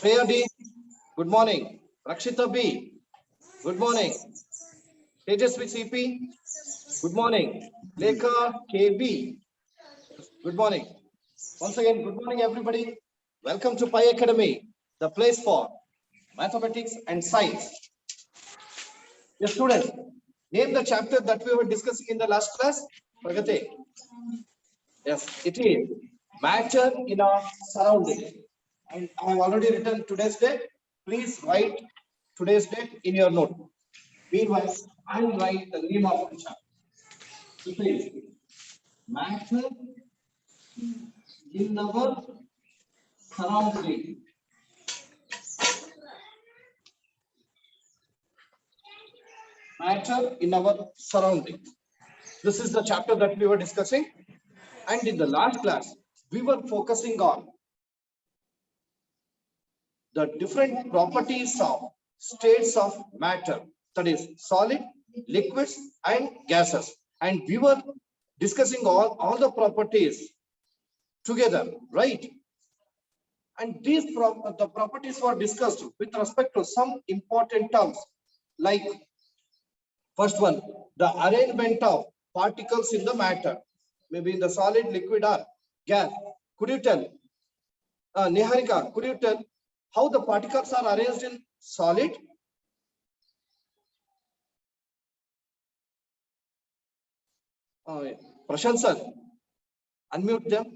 Freya D, good morning. Rakshita B, good morning. Tejasvi CP, good morning. Lekha KB, good morning. Once again, good morning, everybody. Welcome to Pi Academy, the place for mathematics and science. Yes, students, name the chapter that we were discussing in the last class. Pragati. Yes, it is matter in our surroundings. And I have already written today's date. Please write today's date in your note. Meanwhile, I will write the name of the chapter. It is matter in our surroundings. Matter in our surroundings. This is the chapter that we were discussing. And in the last class, we were focusing on the different properties of states of matter, that is solid, liquids and gases, and we were discussing all the properties together, right? And these the properties were discussed with respect to some important terms, like first one, the arrangement of particles in the matter, maybe in the solid, liquid or gas. Could you tell, Niharika, could you tell how the particles are arranged in solid? Prashant sir, unmute them.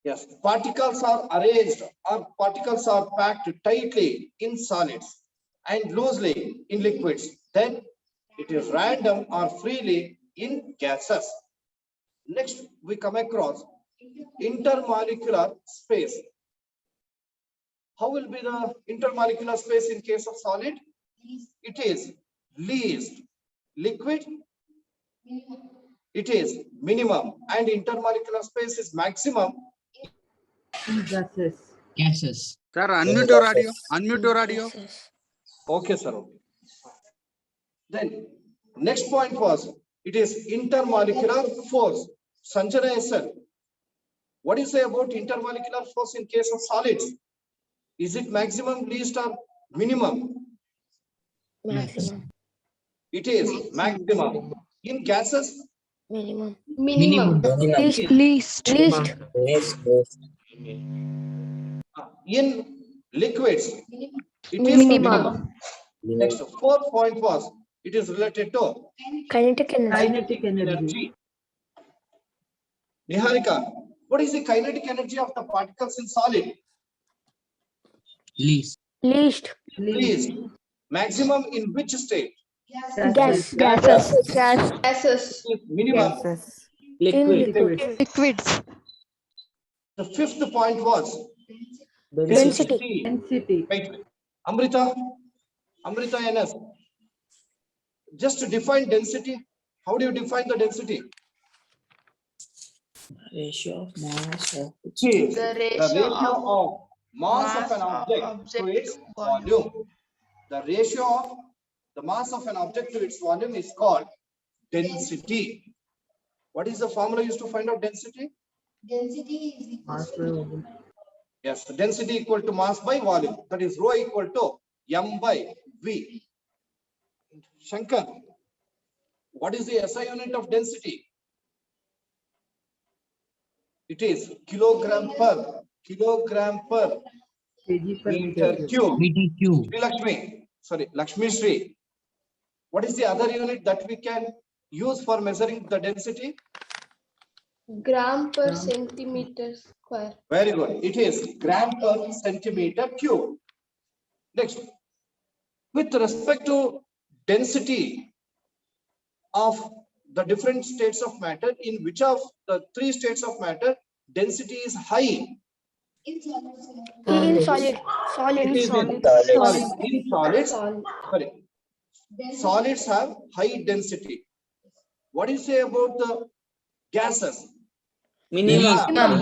Yes, particles are arranged or particles are packed tightly in solids and loosely in liquids. Then it is random or freely in gases. Next, we come across intermolecular space. How will be the intermolecular space in case of solid? It is least. Liquid, it is minimum, and intermolecular space is maximum. Gases. Sir, unmute your audio. Unmute your audio. Okay, sir. Okay. Then next point was it is intermolecular force. Sanjana sir, what do you say about intermolecular force in case of solids? Is it maximum, least or minimum? Maximum. It is maximum. In gases? Minimum. Minimum. Least. In liquids? It is Minimum. Next, fourth point was it is related to Kinetic energy. kinetic energy. Niharika, what is the kinetic energy of the particles in solid? Least. Least. Least. Maximum in which state? Gases. Gases. Minimum. In Liquids. The fifth point was density. Wait. Amrita NS. Just to define density, how do you define the density? Ratio of mass of The ratio of mass of an object to its volume. The ratio of the mass of an object to its volume is called density. What is the formula used to find out density? Density is equal to Yes, density equal to mass by volume. That is rho equal to m by v. Shankar, what is the SI unit of density? It is kilogram per meter cube. meter cube. Lakshmi Sri. What is the other unit that we can use for measuring the density? gram per centimeter square. Very good. It is gram per centimeter cube. Next, with respect to density of the different states of matter, in which of the three states of matter density is high? In solid. It is in solids. Sorry. Solids have high density. What do you say about the gases? Minimum. They have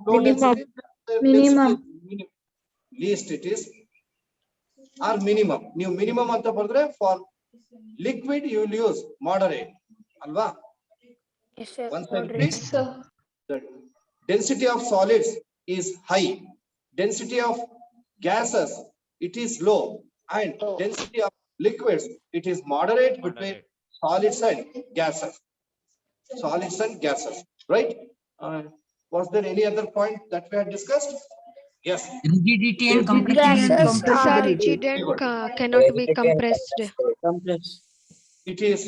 low density. Their density is minimum. Least it is or minimum. New minimum anta bardre for liquid you will use moderate. Alva? Yes, sir. Once I Moderate. repeat, the density of solids is high, density of gases it is low, and density of liquids it is moderate between solids and gases. Solids and gases, right? Was there any other point that we had discussed? Yes. Rigidity and Gases compressibility. are rigid and Very cannot be compressed. It is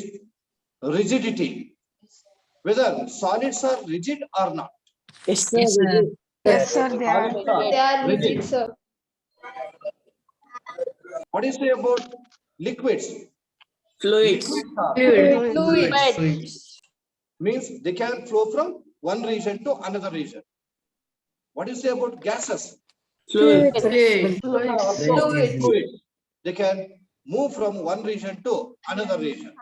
rigidity, whether solids are rigid or not. Yes, sir. Yes, sir, they are. Solids are They are rigid, sir. What do you say about liquids? Fluids. Liquids are Fluids. means they can flow from one region to another region. What do you say about gases? Fluids. Fluids. They can move from one region to another region.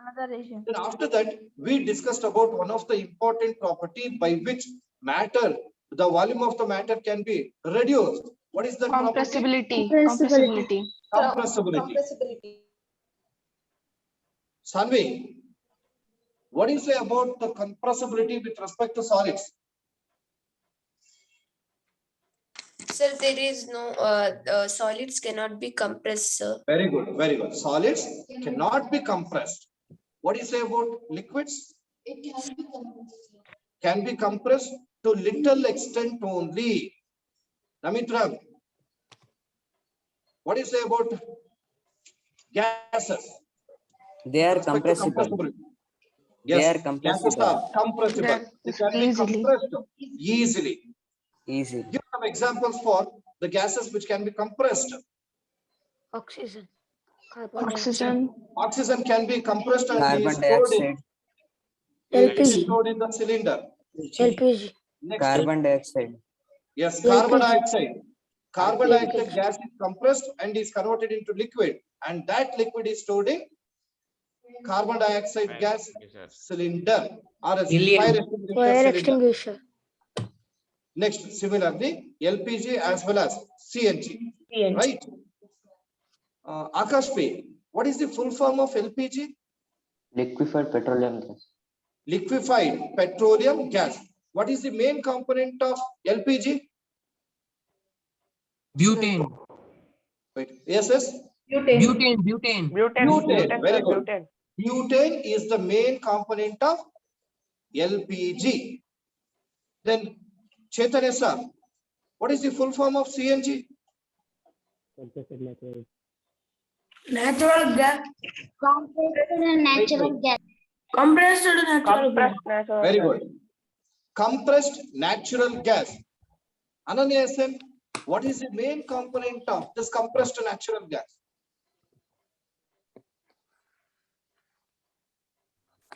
Then after that, we discussed about one of the important property by which matter, the volume of the matter can be reduced. What is that property? Compressibility. Compressibility. Sanvi, what do you say about the compressibility with respect to solids? Sir, there is no solids cannot be compressed, sir. Very good, very good. Solids cannot be compressed. What do you say about liquids? Can be compressed to little extent only. Namitra, what do you say about gases? They are Respect to compressible. compressibility. They Yes, are gases compressible. are compressible. They can be Easily. compressed easily. Easy. Give some examples for the gases which can be compressed. Oxygen. Oxygen. Oxygen can be compressed and Carbon is stored in, dioxide. it is stored in the cylinder. LPG. Next, Carbon dioxide. yes, carbon LPG. dioxide. Carbon dioxide gas is compressed and is converted into liquid, and that liquid is stored in carbon dioxide gas cylinder or a Helium. fire extinguisher Fire cylinder. extinguisher. Next, similarly, LPG as well as CNG, right? Akash P, what is the full form of LPG? Liquefied petroleum gas. Liquefied petroleum gas. What is the main component of LPG? Butane. Wait, yes, yes. Butane. Butane. Very good. Butane is the main component of LPG. Then, Chaitanya sir, what is the full form of CNG? Natural gas. Natural gas. Compressed natural gas. Very good. Compressed natural gas. Ananya SN, what is the main component of this compressed natural gas?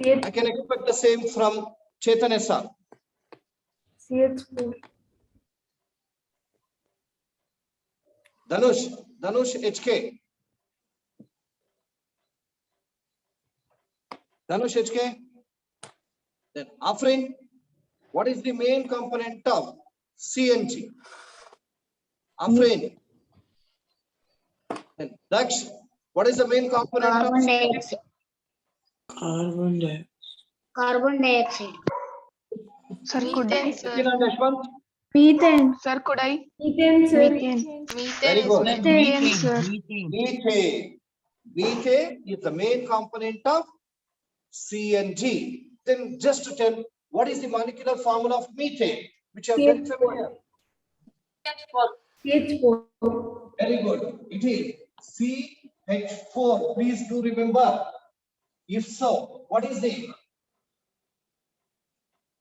I can expect the same from Chaitanya sir. CH4. Dhanush HK. Dhanush HK. Then Afrin, what is the main component of CNG? Afrin. Then Daksh, what is the main component of CNG? Carbon dioxide. Sir, could I? Nitin and Yashwant? Methane. Sir, could I? Methane, sir. Very good. Methane, sir. Methane. Methane is the main component of CNG. Then just to tell, what is the molecular formula of methane, which you are very familiar? CH4. Very good. It is CH4. Please do remember. If so, what is the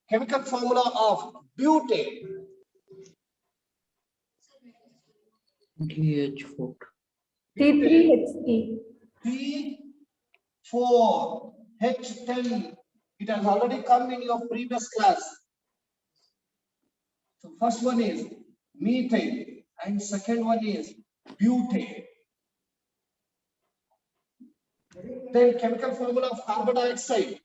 chemical formula of butane? DH4. C3H3. C4H10. It has already come in your previous class. So first one is methane and second one is butane. Then chemical formula of carbon dioxide.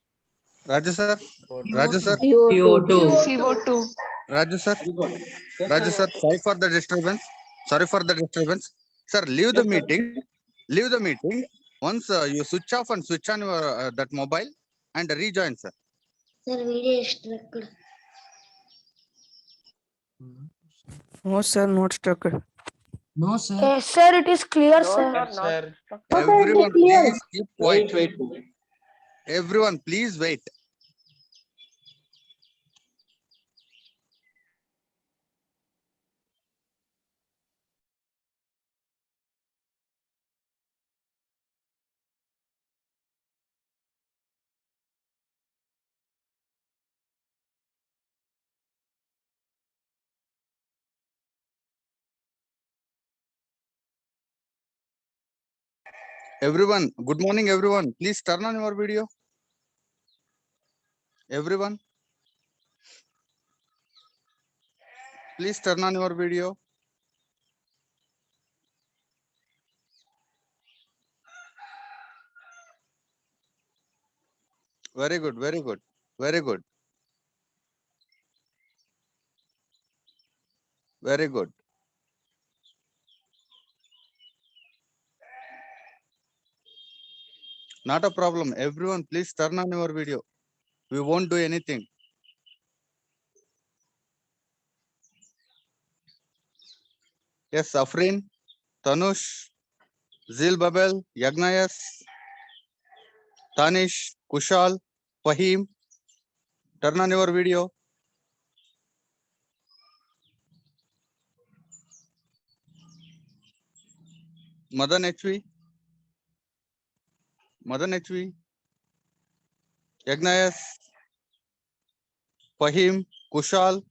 Raju sir. Raju sir. CO2. CO2. Raju sir. Very good. Yes, Raju sir. Sorry for the disturbance. Sorry for the disturbance. Sir, leave the Yes, sir. meeting. Leave the meeting. Once you switch off and switch on your that mobile and rejoin, sir. Sir, video is stuck. No, sir, not stuck. No, sir. Yes, sir, it is clear, sir. Everyone, clear. please keep quiet. Wait. Everyone, please wait. Everyone, good morning, everyone. Please turn on your video. Everyone, please turn on your video. Very good, very good, very good. Very good. Not a problem. Everyone, please turn on your video. We won't do anything. Yes, Afrin, Tanush, Zil Babel, Yagnayas, Tanish, Kushal, Fahim. Turn on your video. Madan HV. Madan HV. Yagnayas, Fahim, Kushal.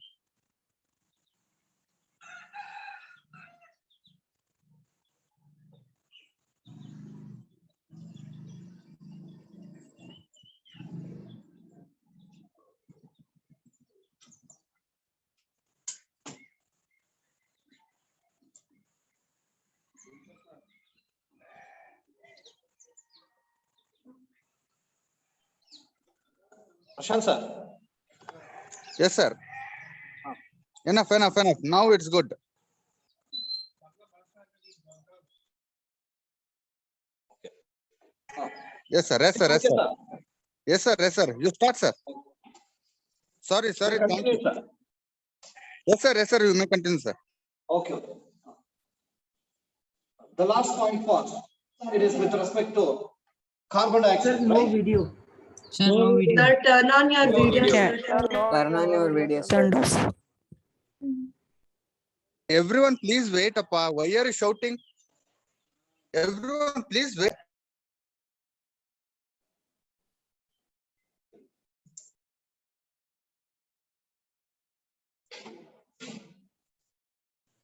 Prashant sir. Yes, sir. Enough. Now it's good. Yes, sir. Okay, sir. Yes, sir. You start, sir. Sorry. Continue, sir. Yes, sir. You may continue, sir. Okay. The last point was, it is with respect to carbon dioxide, right? Sir, no video. Sir, turn on your video. Can- Turn on your video, sir. Turned off. Everyone, please wait, Appa. Why are you shouting? Everyone, please wait.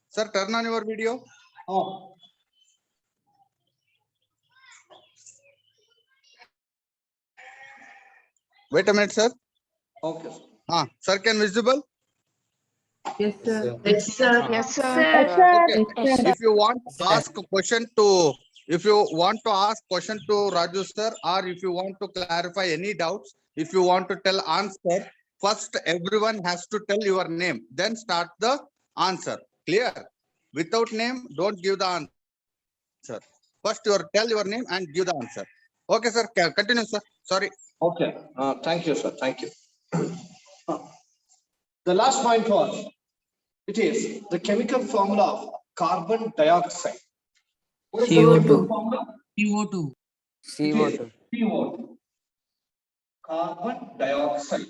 Sir, turn on your video. Oh, Wait a minute, sir. okay. Sir, can visible? Yes, sir. Yes, sir. Okay. Yes, sir. If you want to ask a question to, Raju sir, or if you want to clarify any doubts, if you want to tell answer, first everyone has to tell your name, then start the answer. Clear? Without name, don't give the answer. First, tell your name and give the answer. Okay, sir. Continue, sir. Sorry. Okay. Thank you, sir. Thank you. The last point was, it is the chemical formula of carbon dioxide. What is the CO2. chemical formula? CO2. It is CO2. CO2. Carbon dioxide.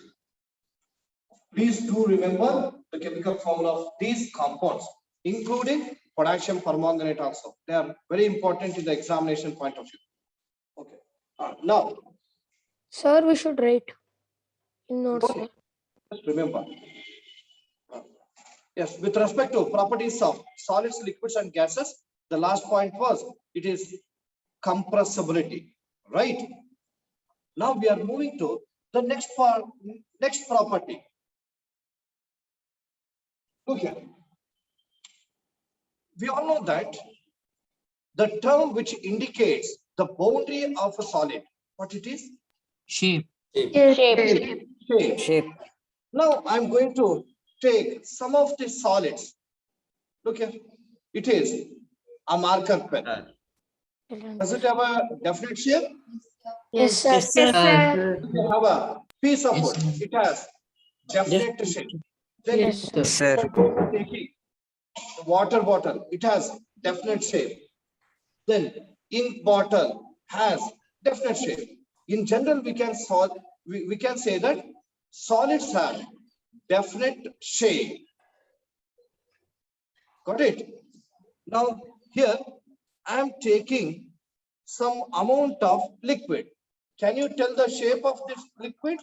Please do remember the chemical formula of these compounds, including potassium permanganate also. They are very important in the examination point of view. Okay. Now, Sir, we should write in notes, sir. just remember. Yes, with respect to properties of solids, liquids, and gases, the last point was, it is compressibility, right? Now we are moving to the next property. Look here. We all know that the term which indicates the boundary of a solid, what it is? Shape. Shape. Shape. Now I'm going to take some of the solids. Look here. It is a marker pen. Does it have a definite shape? Yes, sir. Yes, sir. Does it have a piece of Yes, wood? sir. It has definite shape. Then Yes, sir. Sir. taking the water bottle, it has definite shape. Then ink bottle has definite shape. In general, we can we can say that solids have definite shape. Got it? Now here I am taking some amount of liquid. Can you tell the shape of this liquid?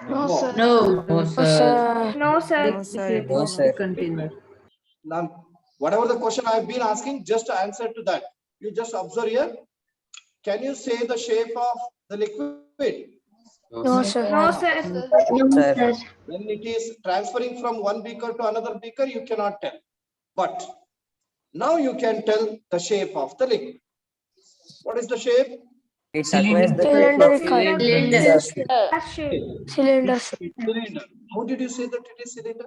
No, sir. No. No, sir. No, sir. The shape No, of sir. the container. Now, whatever the question I've been asking, just answer to that. You just observe here. Can you say the shape of the liquid? No, sir. No, sir. No, sir. When it is transferring from one beaker to another beaker, you cannot tell. But now you can tell the shape of the liquid. What is the shape? It acquires the Cylindrical. cylinder. Shape. Cylinder. Cylinder. How did you say that it is cylinder?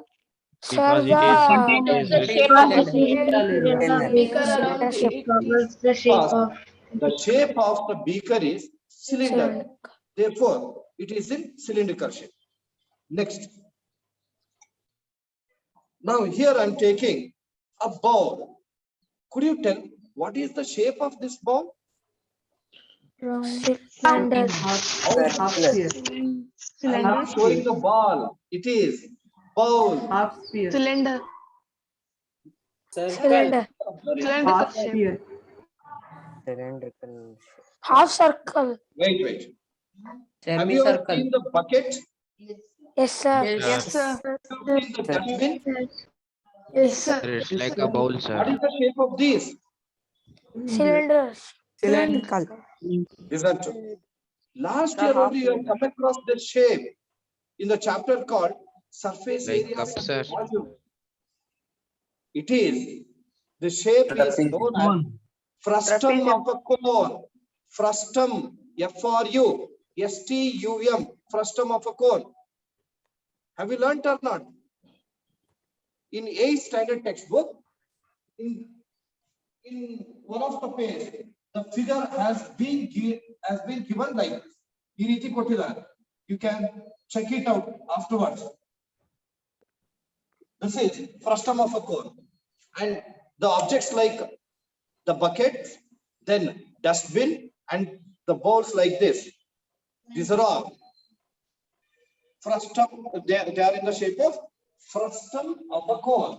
Sir, The shape of the Cylinder. beaker Cylinder shape. it covers the shape of. The shape of the beaker is cylinder. Cylinder. Therefore, it is in cylindrical shape. Next. Now here I'm taking a bowl. Could you tell what is the shape of this bowl? Cylinder. Half sphere. I'm not showing the ball. It is bowl. Half sphere. Cylinder. Cylinder. Half sphere. Cylindrical. Half circle. Wait. Have you ever seen the bucket? Yes, sir. Yes, sir. Have you seen the dustbin? Yes, sir. It's like a bowl, sir. What is the shape of these? Cylinders. Cylindrical. Listen to. Last year only you have come across this shape in the chapter called surface Like area. cup, sir. It is. The shape is known as Cone. frustum of a cone. Frustum, F-R-U-S-T-U-M, frustum of a cone. Have you learnt or not? In 8th standard textbook, in one of the page, the figure has been given like this. ಈ ರೀತಿ ಕೊಟ್ಟಿದ್ದಾರೆ. You can check it out afterwards. This is frustum of a cone. And the objects like the bucket, then dustbin, and the bowls like this. These are all frustum. They are in the shape of frustum of a cone.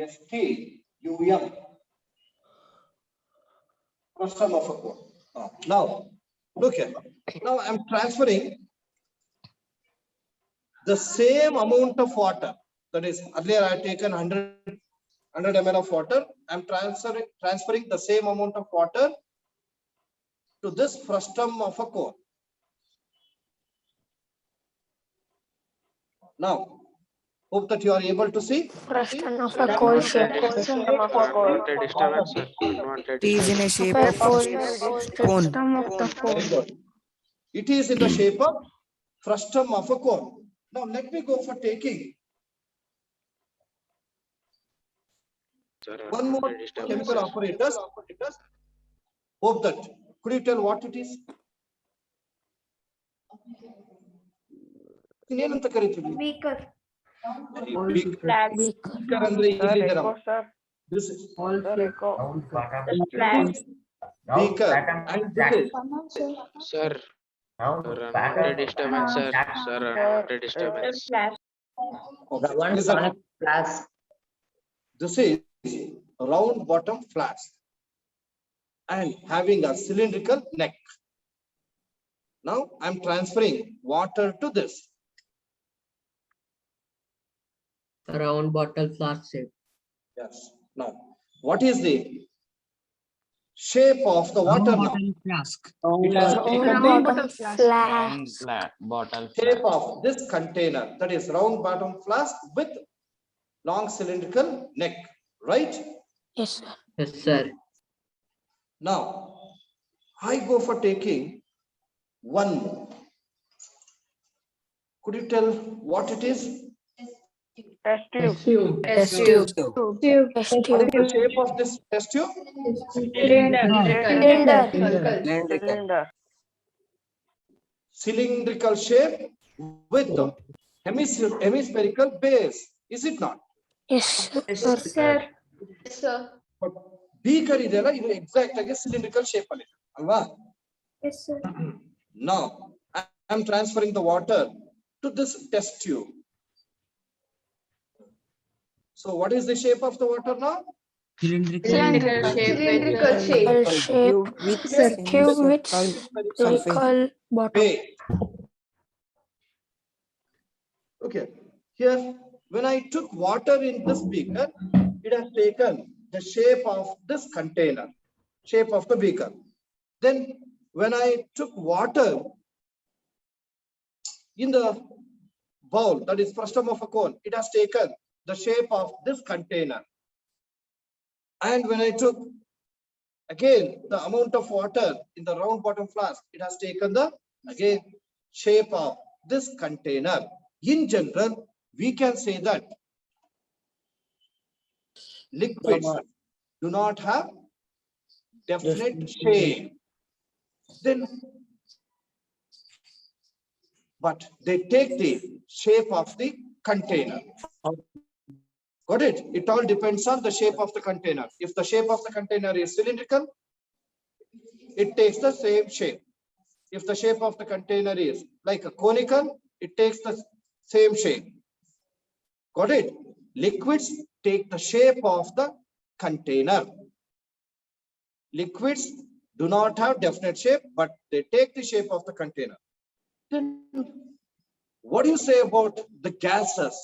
F-R-U-S-T-U-M. Frustum of a cone. Now, look here. Now I'm transferring the same amount of water. That is, earlier I had taken 100 ml of water. I'm transferring the same amount of water to this frustum of a cone. Now, hope that you are able to see. Frustum of a coal shape. Unwanted disturbance, sir. Unwanted It is in a shape Of a of cone. cone. Very good. It is in the shape of frustum of a cone. Now, let me go for taking Sir, one more unwanted disturbance, chemical sir. apparatus. Hope that. Could you tell what it is? ಇನ್ನೇನಂತ ಕರೀತೀವಿ? Beaker. Beaker. Beaker ಅಂದ್ರೆ ಇಲ್ಲಿದೆ ನಾವು. This is All shape. beaker and this is Sir, unwanted disturbance, sir. Sir, unwanted disturbance. listen. This is round bottom flask and having a cylindrical neck. Now I'm transferring water to this. Round bottle flask shape. Yes. Now, what is the shape of the water now? Bottle flask. It has a Bottom flask. Bottle. shape of this container, that is round bottom flask with long cylindrical neck, right? Yes, sir. Yes, sir. Now, I go for taking one more. Could you tell what it is? Test tube. What is the shape of this test tube? Cylinder. Cylindrical. cylindrical shape with hemispherical base, is it not? Yes, Yes, sir. Sir. sir. But beaker ಇದೆಯಲ್ಲ ಇದು exact ಆಗಿ cylindrical shape ಅಲ್ಲಿ ಅಲ್ವಾ? Yes, sir. Now I am transferring the water to this test tube. So what is the shape of the water now? Cylindrical. Cylindrical shape with Shape Tube with tube with spherical spherical bottom. Base. Okay, here when I took water in this beaker, it has taken the shape of this container, shape of the beaker. Then when I took water in the bowl, that is frustum of a cone, it has taken the shape of this container. And when I took again the amount of water in the round bottom flask, it has taken the again shape of this container. In general, we can say that liquids do not have definite shape. Then, but they take the shape of the container. Got it? It all depends on the shape of the container. If the shape of the container is cylindrical, it takes the same shape. If the shape of the container is like a conical, it takes the same shape. Got it? Liquids take the shape of the container. Liquids do not have definite shape, but they take the shape of the container. Then what do you say about the gases?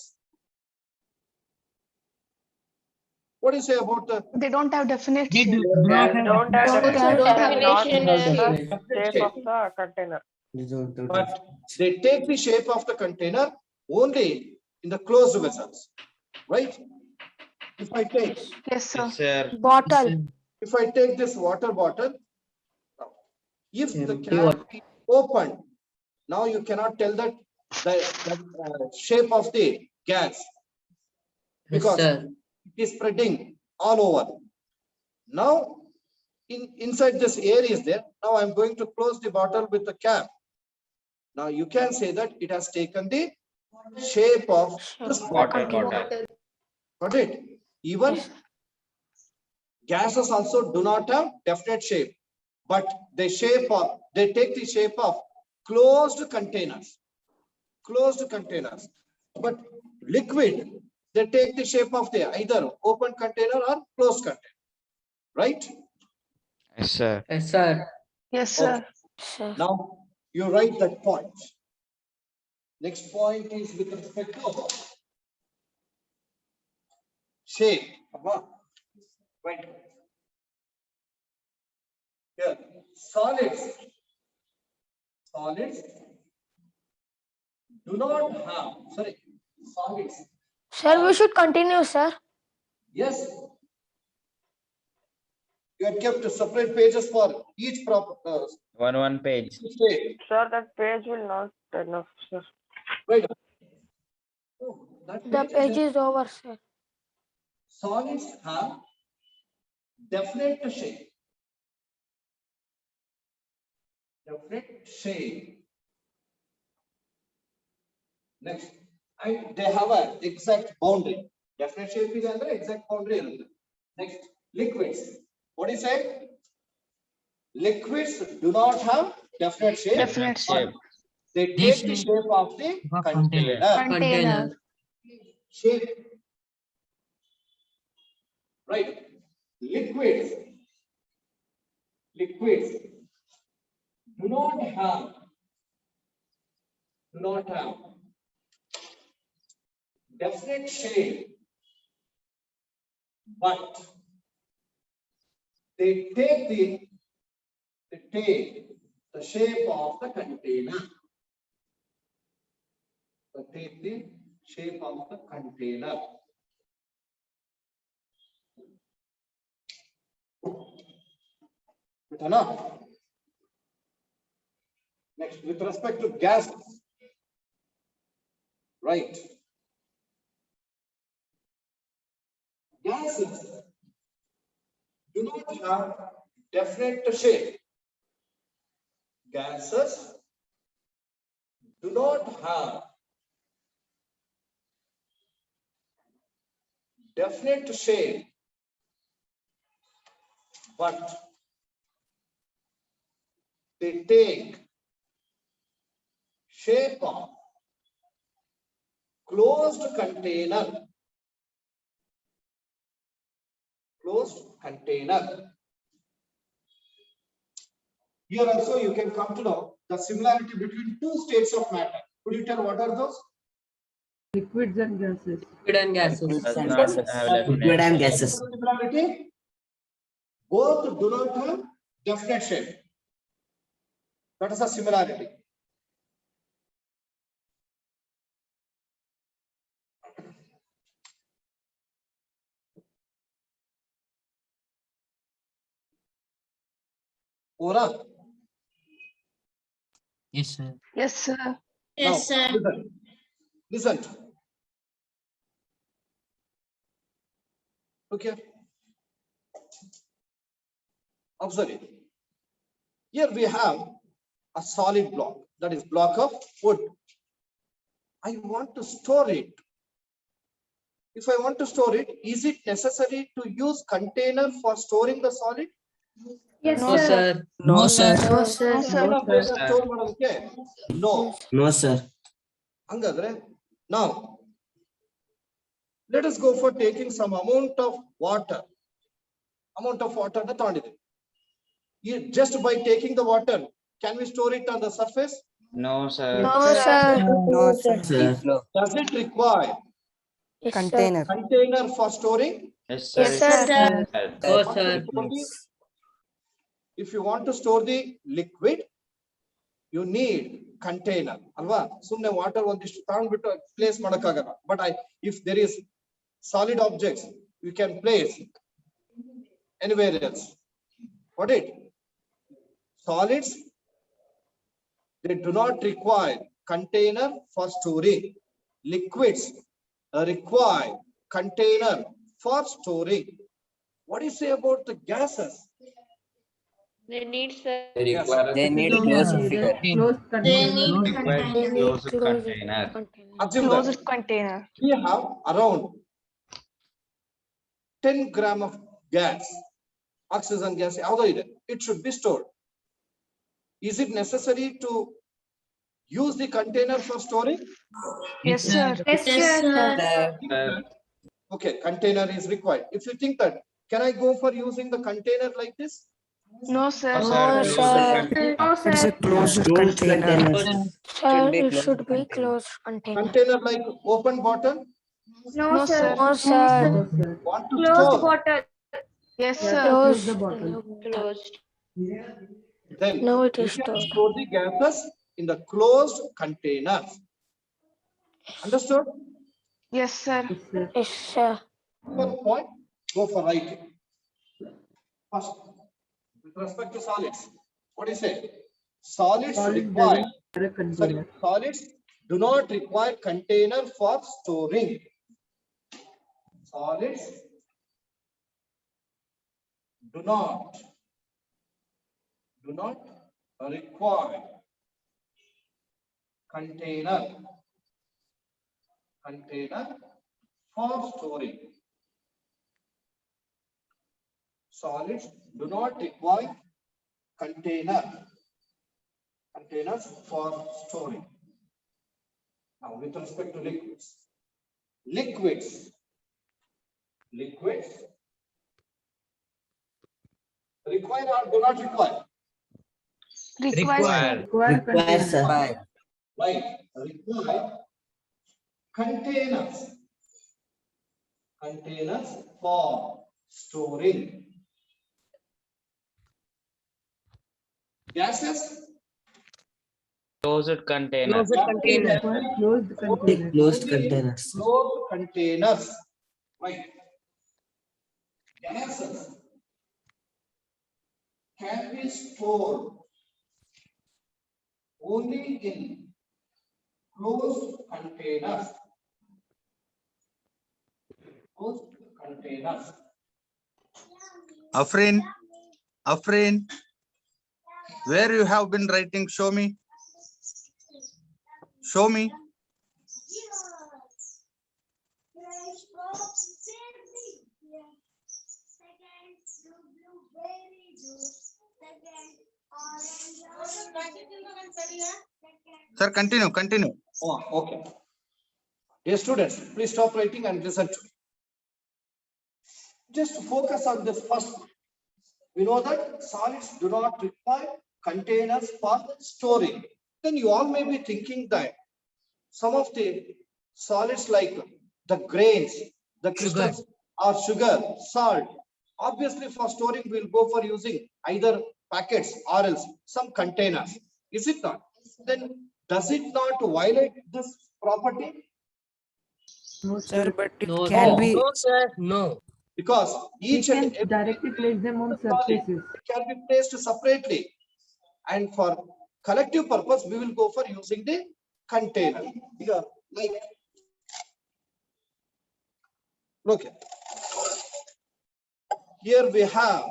What do you say about the They don't have definite They shape. do not have. Don't have Definition shape of the container. but they take the shape of the container only in the closed vessels, right? If I take Yes, sir. Bottle. if I take this water bottle, if the cap is open, now you cannot tell that the shape of the gas, because it is spreading all over. Now inside this air is there. Now I'm going to close the bottle with the cap. Now you can say that it has taken the shape of this bottle. Got it? Even gases also do not have definite shape, but they take the shape of closed containers. Closed containers. But liquid, they take the shape of the either open container or closed container. Right? Yes, sir. Yes, sir. Yes, sir. Sir. Now you write that point. Next point is with respect to shape. Right. Here, solids do not have, solids. Sir, we should continue, sir. Yes. You have kept separate pages for each One page. shape. Sir, that page will not enough, sir. Right. Oh, that The page is over, sir. solids have definite shape. Definite shape. Next, they have an exact boundary. Definite shape is under exact boundary. Next, liquids. What do you say? Liquids do not have definite shape. Definite shape. They take the shape of the container. Container. Shape. Right. Liquids do not have definite shape, but they take the shape of the container. They take the shape of the container. Next, with respect to gases, right? Gases do not have definite shape. Gases do not have definite shape, but they take shape of closed container. Closed container. Here also you can come to know the similarity between two states of matter. Could you tell what are those? Liquids and gases. Does not have Liquid and definite shape. gases. Similarity? Both do not have definite shape. That is a similarity. Ora? Yes, sir. Yes, sir. Yes, sir. Listen. Okay. Observe it. Here we have a solid block, that is block of wood. I want to store it. If I want to store it, is it necessary to use container for storing the solid? Yes, No, sir. No, sir. No, sir. No, sir. Container ಬೇಗ store ಮಾಡೋದಕ್ಕೆ? No. No, sir. ಹಂಗಾದ್ರೆ now let us go for taking some amount of water. Amount of water na ತಗೊಂಡಿದ್ದೀವಿ. Just by taking the water, can we store it on the surface? No, sir. No, sir. No, sir. Does it require Yes, sir. Container. container for storing? Yes, sir. Yes, sir. No, sir. If you want to store the liquid, you need container. Alva? Sumne water ondishtu ತಗೊಂಡ್ಬಿಟ್ಟು place ಮಾಡಕ್ಕಾಗಲ್ಲ. But if there is solid objects, you can place anywhere else. What it? Solids, they do not require container for storing. Liquids require container for storing. What do you say about the gases? They need, sir. They need closed figure. Closed container. Required They need closed closed container. container. Assume that Closed container. we have around 10 gram of gas, oxygen gas, it should be stored. Is it necessary to use the container for storing? Yes, sir. Yes, sir. Okay, container is required. If you think that, can I go for using the container like this? No, sir. No, sir. It's a closed container. Sir, it should be closed container. Container like open bottle? No, sir. No, sir. No, sir. Want to store? bottle. Yes, Yeah, sir. close Closed. the bottle. Closed. Then No, it you is can stored. store the gases in the closed containers. Understood? Yes, sir. Yes, sir. One point, go for writing. First, with respect to solids, what do you say? Solids Solid require, doesn't require a container. solids do not require container for storing. Solids do not require container for storing. Solids do not require containers for storing. Now, with respect to liquids require or do not require? Requires. Require container. Right, require containers for storing. Gases? Closed container. Require closed container. Closed containers. Closed containers. Right. Gases can be stored only in closed containers. Closed containers. Afrin, where you have been writing, show me. Show me. Sir, continue. Oh, okay. Dear students, please stop writing and listen to me. Just focus on this first one. We know that solids do not require containers for storing. Then you all may be thinking that some of the solids like the grains, the crystals or sugar, salt, obviously for storing we'll go for using either packets or else some containers. Is it not? Then does it not violate this property? No, Sir, sir. but it No, can no. be. No, sir. No. Because We each and can every directly place them on surfaces. can be placed separately, and for collective purpose we will go for using the container. Here, like, look, here we have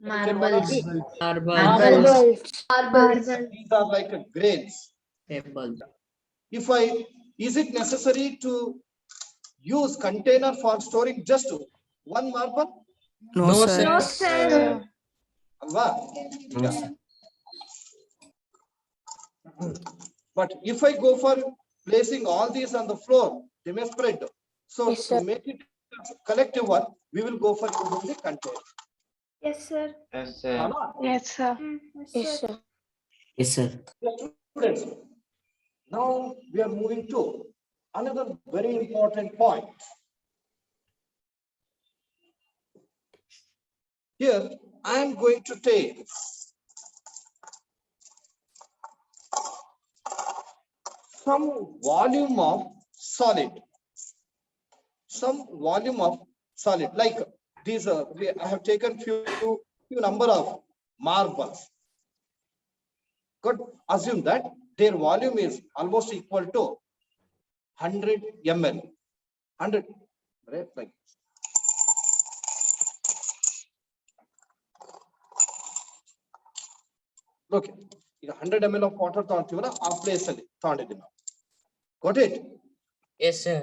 Marbles. Marbles. these are like grains. Is it necessary to use container for storing just one marble? No, No, sir. sir. Alva? Yeah. But if I go for placing all these on the floor, they may spread. So Yes, to sir. make it collective one, we will go for using the container. Yes, sir. Yes, Or sir. not? Yes, sir. Yes, sir. Yes, sir. Students, now we are moving to another very important point. Here, I am going to take some volume of solid. Some volume of solid, like these I have taken few number of marbles. Could assume that their volume is almost equal to 100 ml. 100, right? Like okay, 100 ml of water ತಗೊಂತೀವಲ್ಲ ಆ place ಅಲ್ಲಿ ತಗೊಂಡಿದ್ದೀನಿ ನಾವು. Got it? Yes, sir.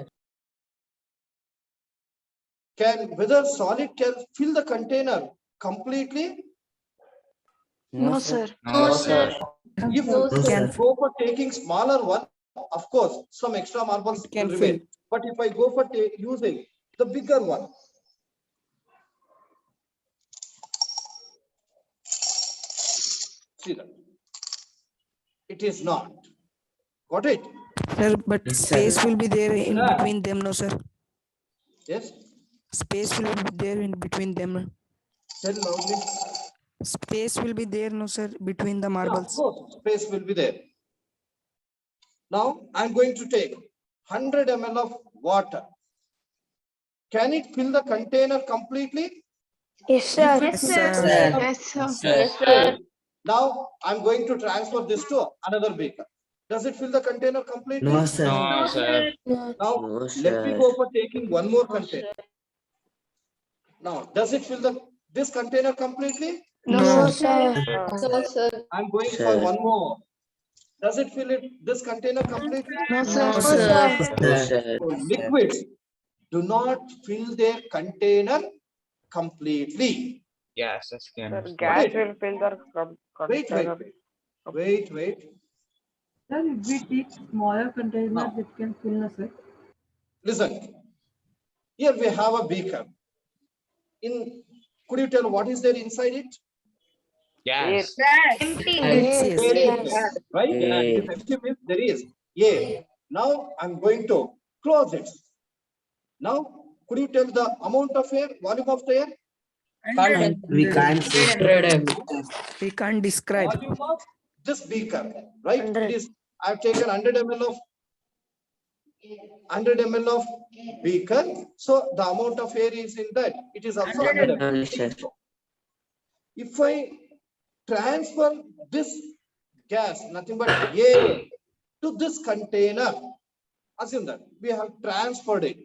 Whether solid can fill the container completely? No, sir. No, sir. If No, we sir. go for taking smaller one, of course, some extra marbles It can will remain. fill. But if I go for using the bigger one, see that it is not. Got it? Sir, but Yes, sir. space will be there in Sir. between them, no, sir. Yes. Space will be there in between them. Tell loudly. Space will be there, no, sir, between the Yeah, of marbles. course, space will be there. Now I'm going to take 100 ml of water. Can it fill the container completely? Yes, sir. Yes, sir. Yes, sir. Yes, sir. Now I'm going to transfer this to another beaker. Does it fill the container completely? No, sir. No, sir. Now No, let me sir. go for taking one more container. Now does it fill this container completely? No, No. sir. No, sir. I'm going Sir. for one more. Does it fill this container completely? No, sir. No, sir. No, sir. So liquids do not fill their container completely. Gases can. Gas will fill the Wait. Sir, if we take smaller containers, Now. it can fill us, sir. Listen. Here we have a beaker. Could you tell what is there inside it? Gas. Yes, yes. Yes. Right? Yes. It is empty means there is air. Now I'm going to close it. Now, could you tell the amount of air, volume of the air? We can't say. We can't describe. Volume of this beaker, right? 100. It is, I've taken 100 ml of beaker. So the amount of air is in that. It is also 100 ml. Sorry, sir. If I transfer this gas, nothing but air, to this container, assume that we have transferred it.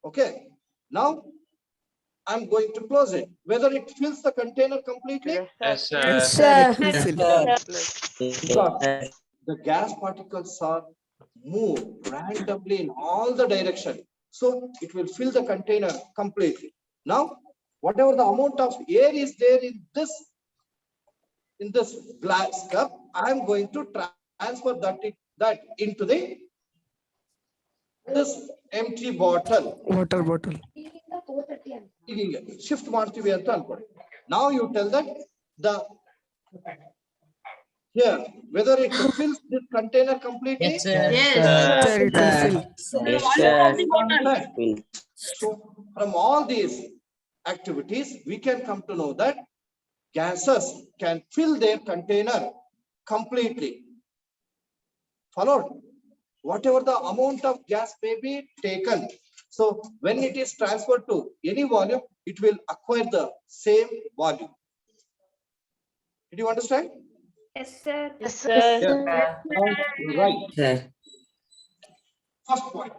Okay. Now, I'm going to close it. Whether it fills the container completely? Yes, Yes, sir. sir. It will fill. Because the gas particles are moved randomly in all the direction. So it will fill the container completely. Now, whatever the amount of air is there in this glass cup, I am going to transfer that into this empty bottle. Water bottle. Shift ಮಾಡ್ತೀವಿ ಅಂತ ಅನ್ಕೊಳ್ಳಿ. Now you tell that here whether it fills this container completely. Yes, sir. Sir, it will fill. So from all these activities, we can come to know that gases can fill their container completely. Followed? Whatever the amount of gas may be taken. So when it is transferred to any volume, it will acquire the same volume. Did you understand? Yes, sir. Yes, sir. Right. Sir. First point.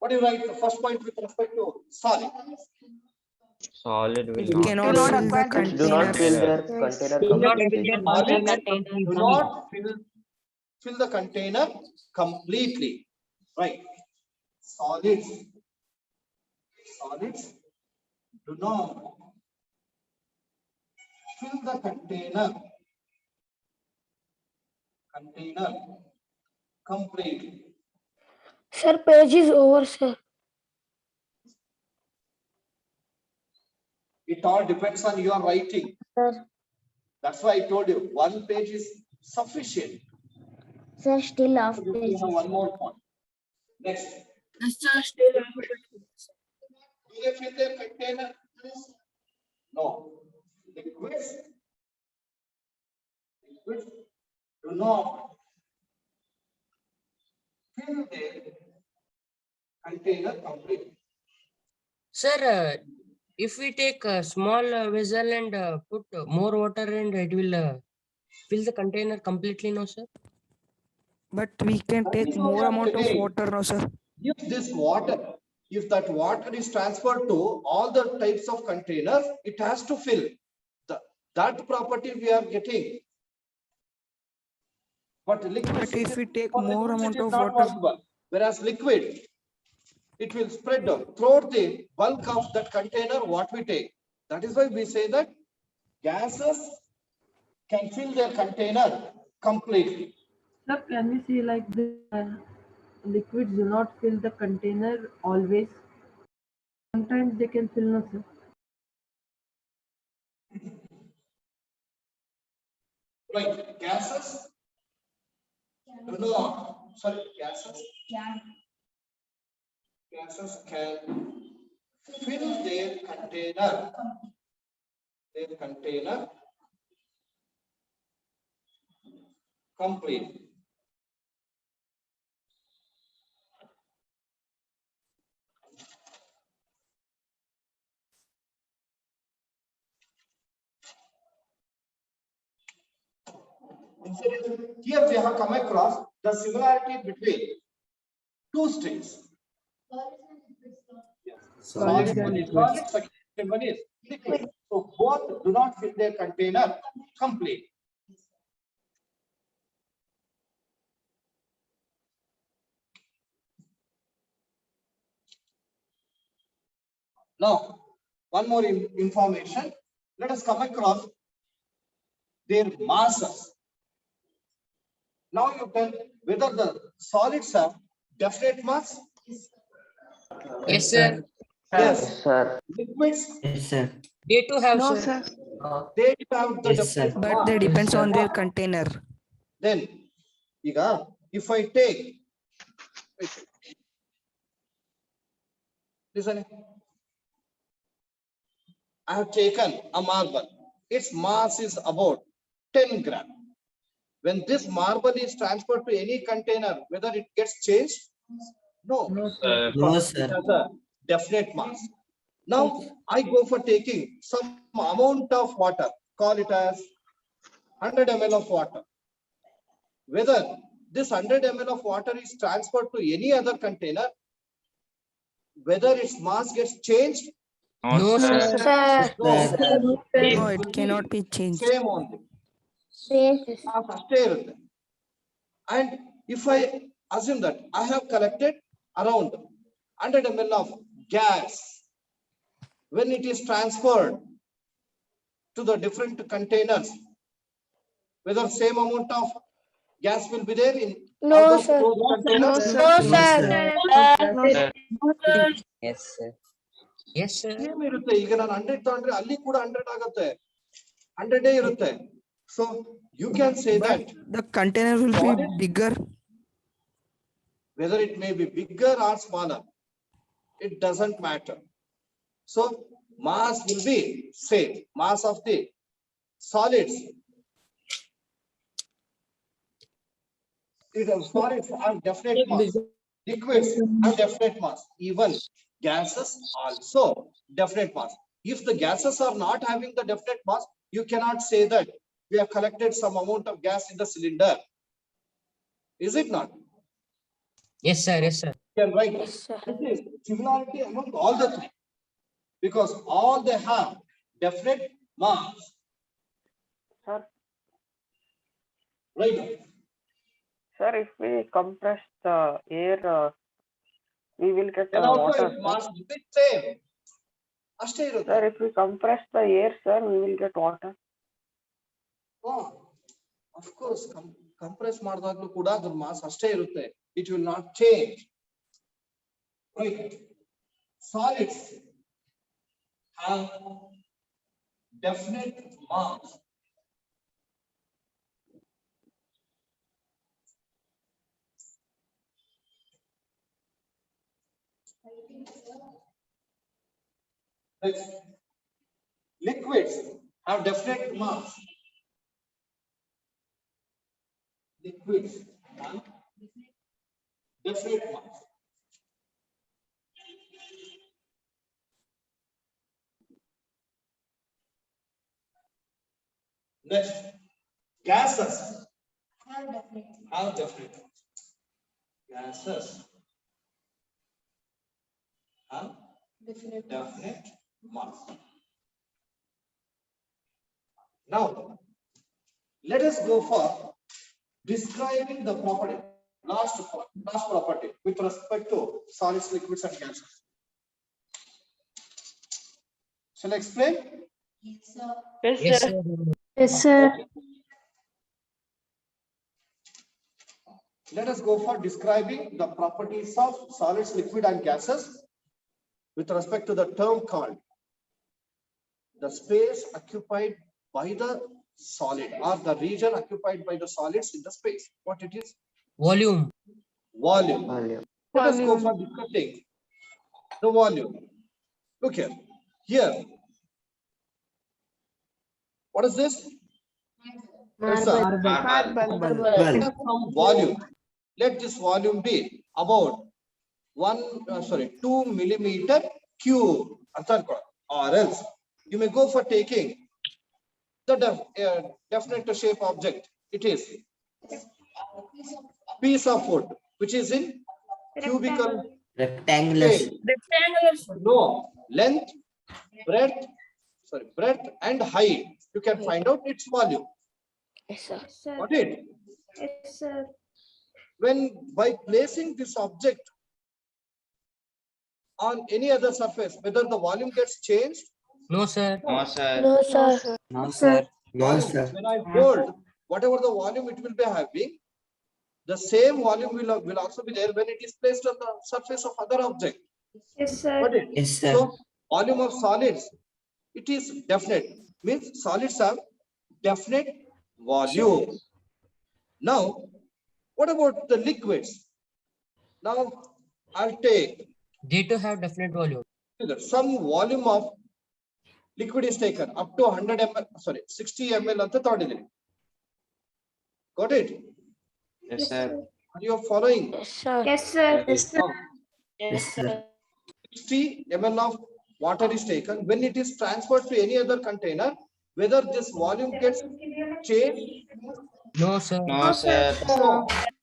What do you write the first point with respect to solid? Solid will It not. cannot fill the Do not fill container. their container completely. Do not fill the container completely. Right. Solids do not fill the container completely. Sir, page is over, sir. It all depends on your writing. Sir. That's why I told you one page is sufficient. Sir, still off We page. have one more point. Next. Sir, still off. Do they fill their container? No. Liquids do not fill their container completely. Sir, if we take a small vessel and put more water and it will fill the container completely, no, sir? But we can take more amount of water now, sir. If that water is transferred to all the types of containers, it has to fill. That property we are getting. But liquid, But if we take for more liquids, amount it is of not water, possible. Whereas liquid, it will spread out throughout the bulk of that container what we take. That is why we say that gases can fill their container completely. Sir, can we see like the liquids do not fill the container always? Sometimes they can fill, no, sir. Right, gases do not, sorry, gases can fill their container completely. Here we have come across the similarity between two states. Solid one is solid, second one is liquid. So both do not fill their container complete. Now, one more information. Let us come across their masses. Now you tell whether the solids have definite mass. Yes, sir. Yes. Sir. Liquids, Yes, sir. They too have, No, sir. sir. they have the Yes, sir. definite but mass. they depends on their container. Then, if I take, listen, I have taken a marble. Its mass is about 10 grams. When this marble is transferred to any container, whether it gets changed? No. No, sir. No, No, It sir. has a definite mass. Now, I go for taking some amount of water, call it as 100 ml of water. Whether this 100 ml of water is transferred to any other container, whether its mass gets changed? No, sir. sir. Sir. No. No, it cannot be changed. Same only. Same. Mass ಅಷ್ಟೇ ಇರುತ್ತೆ. And if I assume that I have collected around 100 ml of gas, when it is transferred to the different containers, whether same amount of gas will be there in No, all those sir. closed containers? No, sir. No, sir. Yes, sir. Yes, sir. Same ಇರುತ್ತೆ. ಈಗ ನಾನು 100 ತಗೊಂಡ್ರೆ ಅಲ್ಲಿ ಕೂಡ 100 ಆಗುತ್ತೆ. 100 ಇರುತ್ತೆ. So you can say that The container will be bigger. whether it may be bigger or smaller, it doesn't matter. So mass will be same. Mass of the solids. Solids have definite mass. Liquids have definite mass. Even gases also definite mass. If the gases are not having the definite mass, you cannot say that we have collected some amount of gas in the cylinder. Is it not? Yes, sir. Yes, sir. You can write Yes, sir. this is similarity among all the three, because all they have definite mass. Sir. Right. Sir, if we compress the air, we will get Then also water. its mass will be same. ಅಷ್ಟೇ ಇರುತ್ತೆ. Sir, if we compress the air, sir, we will get water. Oh, of course, compress ಮಾಡಿದಾಗಲೂ ಕೂಡ ಅದ್ರ mass ಅಷ್ಟೇ ಇರುತ್ತೆ. It will not change. Right. Solids have definite mass. Next. Liquids have definite mass. Liquids have definite mass. Next, gases have definite. Gases have definite mass. Now, let us go for describing the property, last property with respect to solids, liquids, and gases. Shall I explain? Yes, Yes, sir. Yes, sir. Let us go for describing the properties of solids, liquid, and gases with respect to the term called the space occupied by the solid, or the region occupied by the solids in the space. What it is? Volume. Volume. Volume. Let us go for discussing the volume. Look here. Here. What is this? It's a Marble. let us some volume. Let this volume be about 2 millimeter cube. Or else you may go for taking the definite shape object. It is piece of wood which is in cubical Rectangular. shape. No, length, breadth and height. You can find out its volume. Yes, sir. Got it? Yes, sir. When by placing this object on any other surface, whether the volume gets changed? No, sir. No, sir. No, sir. No, sir. No, sir. When I hold whatever the volume it will be having, the same volume will also be there when it is placed on the surface of other object. Yes, sir. Got it? Yes, sir. So volume of solids, it is definite. Means solids have definite volume. Now, what about the liquids? Now, I'll take They too have definite volume. some volume of liquid is taken up to 100 ml, 60 ml ಅಂತ ತಗೊಂಡಿದ್ದೀನಿ. Got it? Yes, sir. Are you following? Yes, sir. Yes, sir. Yes, Now, Yes, sir. 60 ml of water is taken. When it is transferred to any other container, whether this volume gets changed? No, sir. No, sir. No,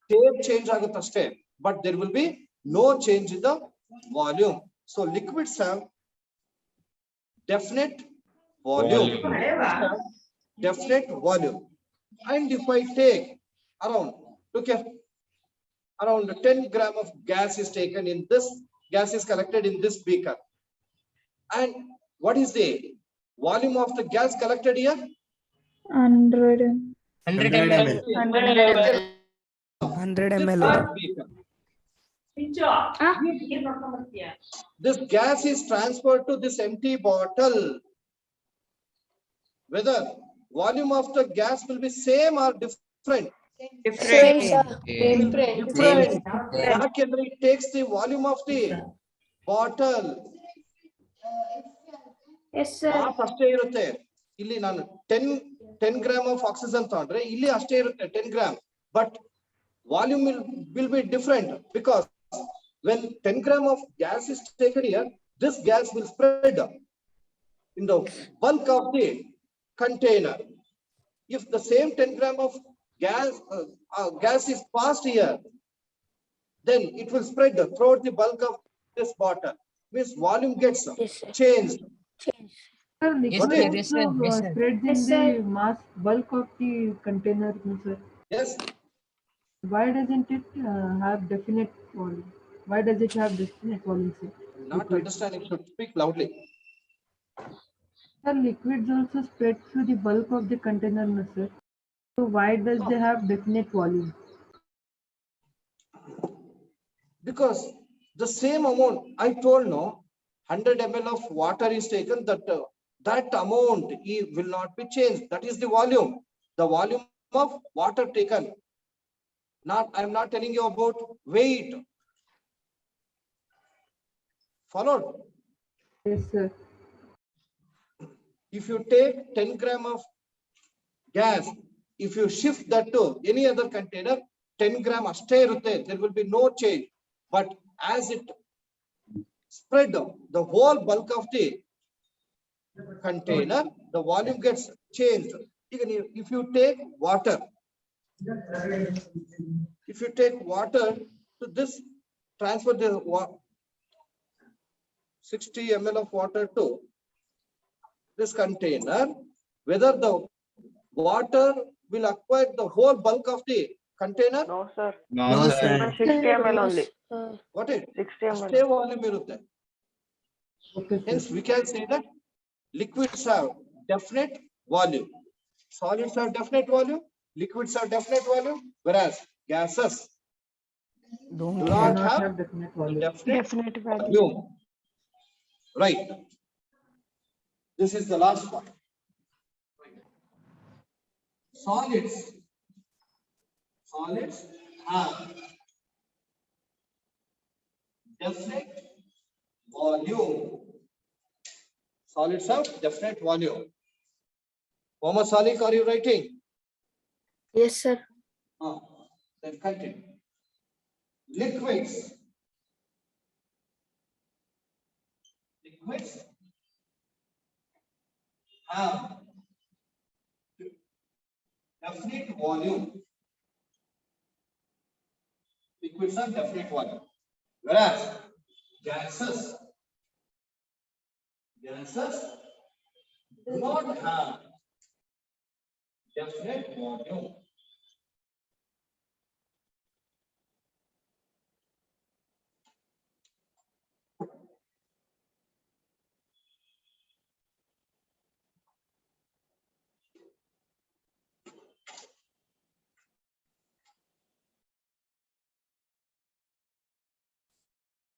shape change ಆಗುತ್ತಷ್ಟೇ, but there will be no change in the volume. So liquids have definite volume. Liquids have definite volume. And if I take around, look here, around 10 gram of gas is taken in this, gas is collected in this beaker. And what is the volume of the gas collected here? 100. 100 ml. 100 This ml. beaker. This gas is transferred to this empty bottle. Whether volume of the gas will be same or different? Same, sir. Different. ಯಾಕೆಂದ್ರೆ it takes the volume of the bottle. Yes, sir. Mass ಅಷ್ಟೇ ಇರುತ್ತೆ. ಇಲ್ಲಿ ನಾನು 10 gram of oxygen ತಗೊಂಡ್ರೆ ಇಲ್ಲಿ ಅಷ್ಟೇ ಇರುತ್ತೆ 10 gram. But volume will be different because when 10 gram of gas is taken here, this gas will spread in the bulk of the container. If the same 10 gram of gas is passed here, then it will spread throughout the bulk of this bottle. Means volume gets Yes, sir. changed. Sir, Yes, liquid sir. also Yes, sir. Yes, sir. spreads in Yes, the sir. mass bulk of the container, sir. Yes. Why doesn't it have definite volume? Why does it have definite volume, sir? Not Liquid. understanding. Should speak loudly. Sir, liquids also spread through the bulk of the container, no, sir. So why does they have definite volume? Because the same amount I told, no, 100 ml of water is taken, that amount will not be changed. That is the volume of water taken. I'm not telling you about weight. Followed? Yes, sir. If you take 10 gram of gas, if you shift that to any other container, 10 gram ashte irutte, there will be no change. But as it spread the whole bulk of the container, the volume gets changed. Even if you take water, to this, transfer the 60 ml of water to this container, whether the water will acquire the whole bulk of the container? No, sir. No, sir. 60 ml only. What it? 60 ml. Stay volume irutte. Okay, sir. Hence, we can say that liquids have definite volume. Solids have definite volume. Liquids have definite volume. Whereas gases do Don't not Cannot have have definite volume. definite volume. Right. This is the last one. Solids have definite volume. Solids have definite volume. Mohammad Sadiq, are you writing? Yes, sir. Then continue. Liquids have definite volume. Liquids have definite volume. Whereas gases do not have definite volume.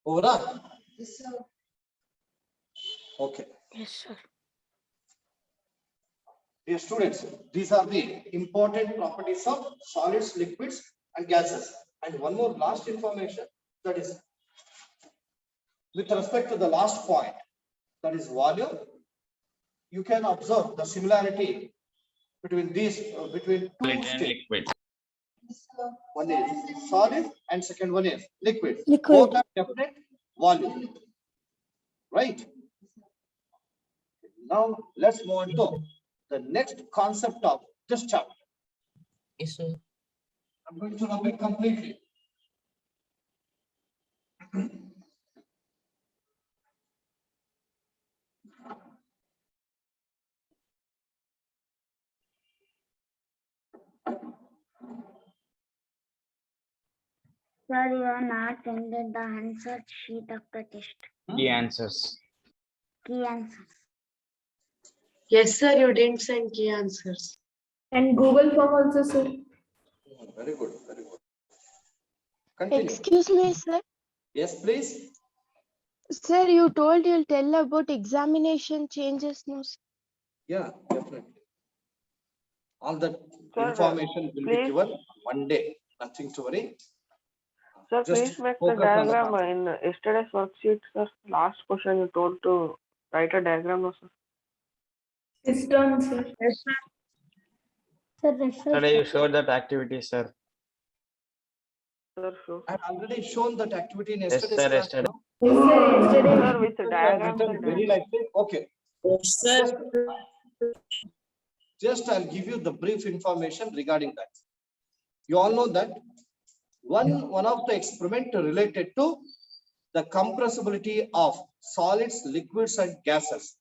Over. Yes, sir. Okay. Yes, sir. Dear students, these are the important properties of solids, liquids, and gases. And one more last information, that is with respect to the last point, that is volume. You can observe the similarity between these, between two states. One is solid and second one is liquid. Liquid. Both have definite volume. Right? Now let's move on to the next concept of this chapter. Yes, sir. I'm going to rub it completely. Sir, you are not ended the answer sheet of the test. Key answers. Key answers. Yes, sir, you didn't send key answers. And Google form also, sir. Very good, very good. Continue. Excuse me, sir. Yes, please. Sir, you told you'll tell about examination changes, no? Sir? Yeah, definitely. All that Sir, information will be please. given one day. Nothing to worry. Sir, Just please make the focus on the diagram concept. in yesterday's worksheet, sir. Last question you told to write a diagram, no, sir. It's done, sir. Sir, refresh. Yesterday you showed that activity, sir. Sir, sure. I have already shown that activity in Yes, yesterday's sir, class. yesterday. no? Yes, sir, yesterday. Sir, with the diagram, Written sir, very diagram. lightly. Okay. Just I'll give you the brief information regarding that. You all know that one of the experiment related to the compressibility of solids, liquids, and gases.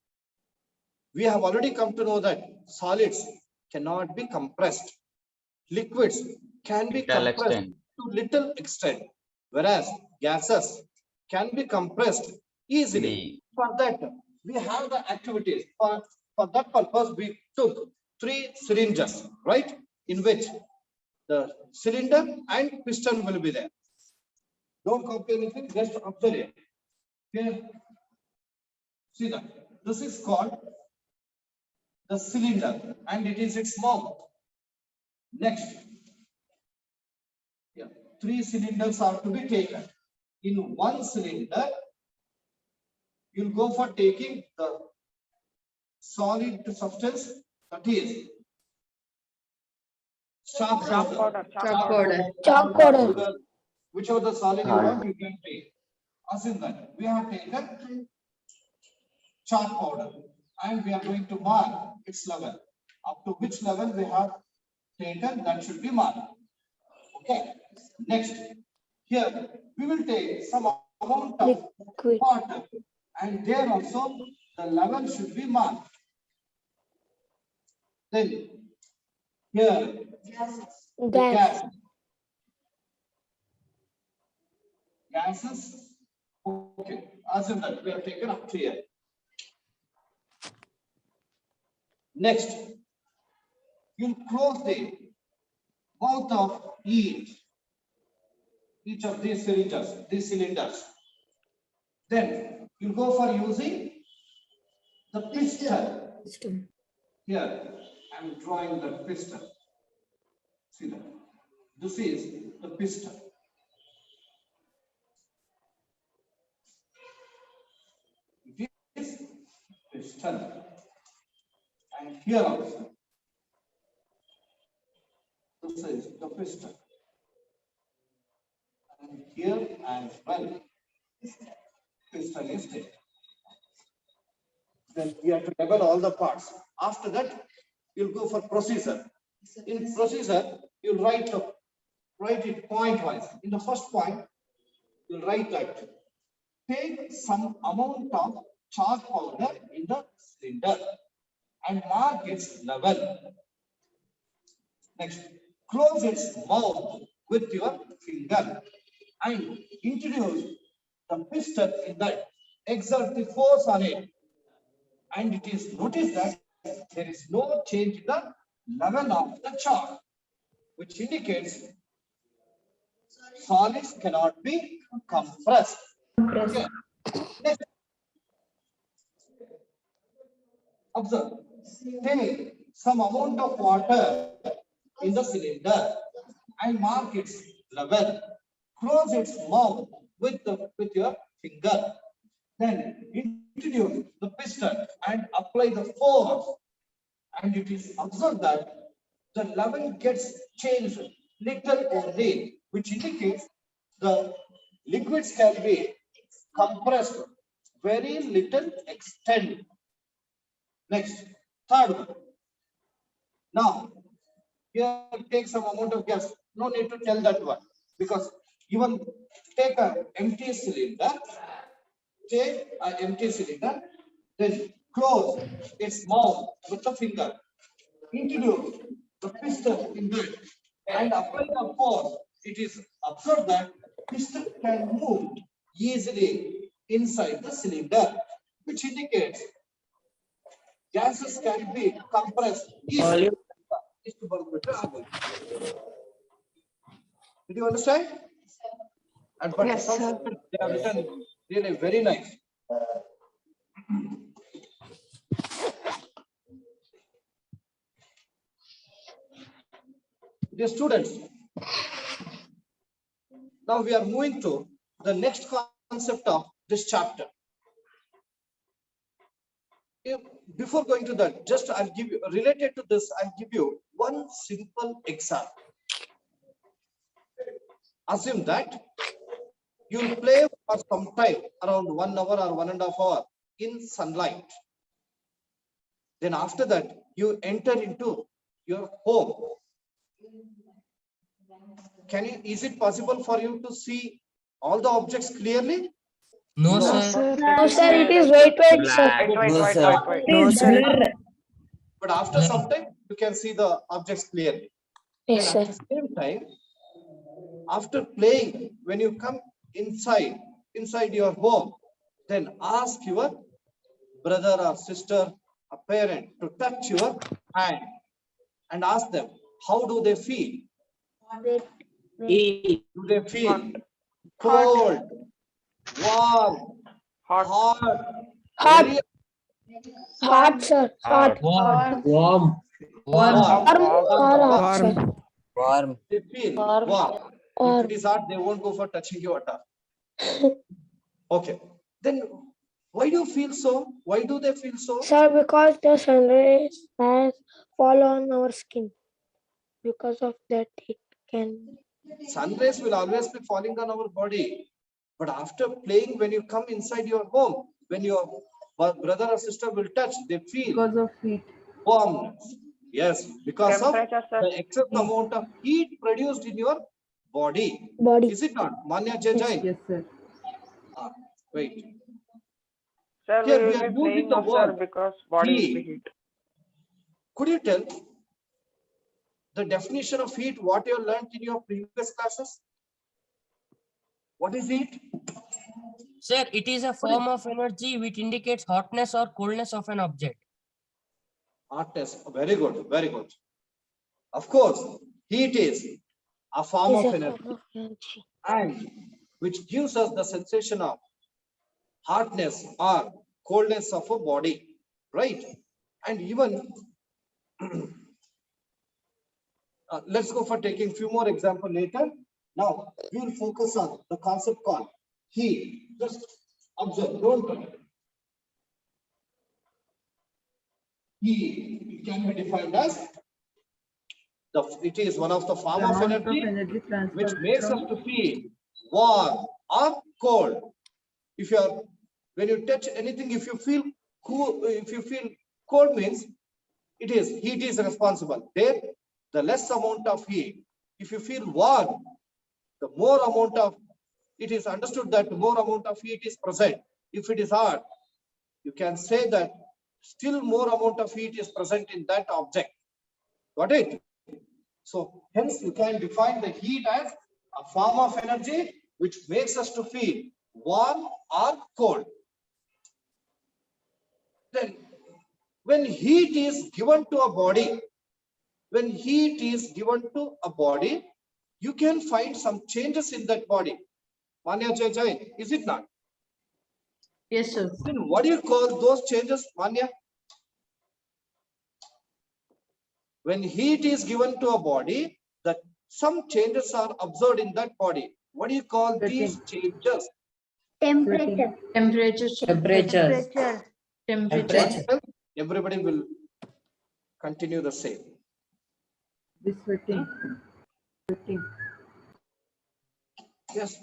We have already come to know that solids cannot be compressed. Liquids can be Shall compressed extend. to little extent, whereas gases can be compressed easily. For that, we have the activities. For that purpose, we took 3 syringes, right? In which the cylinder and piston will be there. Don't copy anything, just observe it. Here, see that. This is called the cylinder and it is its mouth. Next, 3 cylinders are to be taken. In one cylinder, you'll go for taking the solid substance, that is chalk powder. Chalk powder. Whichever the solid you want, you can take. As in that, we have taken chalk powder and we are going to mark its level. Up to which level we have taken, that should be marked. Okay. Next, here we will take some amount of Liquid. water and there also the level should be marked. Then here the Gas. gases. Okay, as in that we have taken up to here. Next, you close the mouth of each of these cylinders. Then you go for using the piston. Here, I am drawing the piston. See that? This is the piston. It is piston. And here also. This is the piston. And here as well. Piston is there. Then we have to label all the parts. After that, you'll go for procedure. In procedure, you'll write it point wise. In the first point, you'll write that. Take some amount of chalk powder in the cylinder and mark its level. Next, close its mouth with your finger and introduce the piston in that. Exert the force on it. And it is noticed that there is no change in the level of the chalk, which indicates solids cannot be compressed. Okay. Next. Observe. Take some amount of water in the cylinder and mark its level. Close its mouth with your finger. Then introduce the piston and apply the force. And it is observed that the level gets changed little only, which indicates the liquids can be compressed very little extent. Next, third one. Now, here take some amount of gas. No need to tell that one because even take an empty cylinder. Take an empty cylinder, then close its mouth with the finger. Introduce the piston in it and apply the force. It is observed that piston can move easily inside the cylinder, which indicates gases can be compressed easily. Did you understand? And but Yes, some sir. students, they have written really very nice. Dear students, now we are moving to the next concept of this chapter. Before going to that, just I'll give you, related to this, I'll give you one simple example. Assume that you'll play for some time, around 1 hour or 1.5 hours in sunlight. Then after that, you enter into your home. Is it possible for you to see all the objects clearly? No, No. sir. No, sir, it is white, sir. Wait. No, sir. But after some time, you can see the objects clearly. Yes, Then sir. at the same time, after playing, when you come inside your home, then ask your brother or sister, a parent, to touch your hand and ask them, how do they feel? Do they feel cold, warm, Hot. Hot. very Hot, sir. Hot. Warm. warm? Sir. Warm. They feel Warm. warm. If Warm. it is hot, they won't go for touching you at all. Okay. Then why do you feel so? Why do they feel so? Sir, because the sun rays has fall on our skin. Because of that, it can. Sun rays will always be falling on our body. But after playing, when you come inside your home, when your brother or sister will touch, they feel Because of heat. warmness. Yes, because of Temperature, sir. the excess amount of heat produced in your body. Body. Is it not? Manya Jai Jain? Yes, sir. Wait. Sir, Here we we will are be using playing the now, sir, word because body will be heat. heat. Could you tell the definition of heat, what you learned in your previous classes? What is heat? Sir, it is a form of energy which indicates hotness or coldness of an object. Hotness. Very good. Very good. Of course, heat is a form Is of a energy form of energy. and which gives us the sensation of hotness or coldness of a body, right? And even let's go for taking few more example later. Now we will focus on the concept called heat. Just observe, don't try. Heat can be defined as it is one of the form The of amount of energy energy which transferred makes us from to feel warm or cold. If you are, when you touch anything, if you feel cool, if you feel cold, means it is heat is responsible. There, the less amount of heat. If you feel warm, the more amount of, it is understood that more amount of heat is present. If it is hot, you can say that still more amount of heat is present in that object. Got it? So hence you can define the heat as a form of energy which makes us to feel warm or cold. Then when heat is given to a body, you can find some changes in that body. Manya Jai Jain, is it not? Yes, sir. Then what do you call those changes, Manya? When heat is given to a body, that some changes are observed in that body. What do you call these changes? Temperature. Temperature. Everybody will continue the same. the sweating. Yes.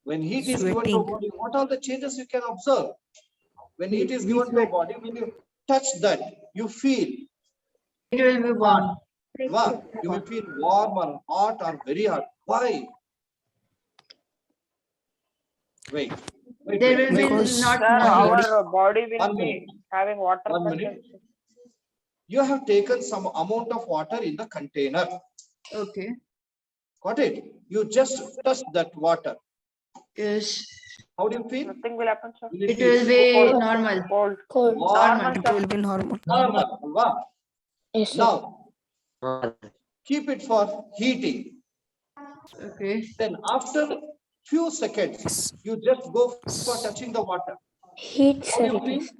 When heat is given to a Sweating. body, what are the changes you can observe? When heat is We given to a sweat. body, when you touch that, you feel It will be warm. warm. You will feel warm or hot or very hot. Why? Wait. There will be Because not Sir, much. our body will One be minute. having water 1 minute. content. You have taken some amount of water in the container. Okay. Got it? You just touch that water. Yes. How do you feel? Nothing will happen, sir. It will be Cold. normal. Cold. Cold. Warm. Normal, It will be normal. Normal. Alva? Yes, sir. Now, keep it for heating. Okay. Then after few seconds, Yes. you just go for touching the water. Heat, How sir, do you it feel? is.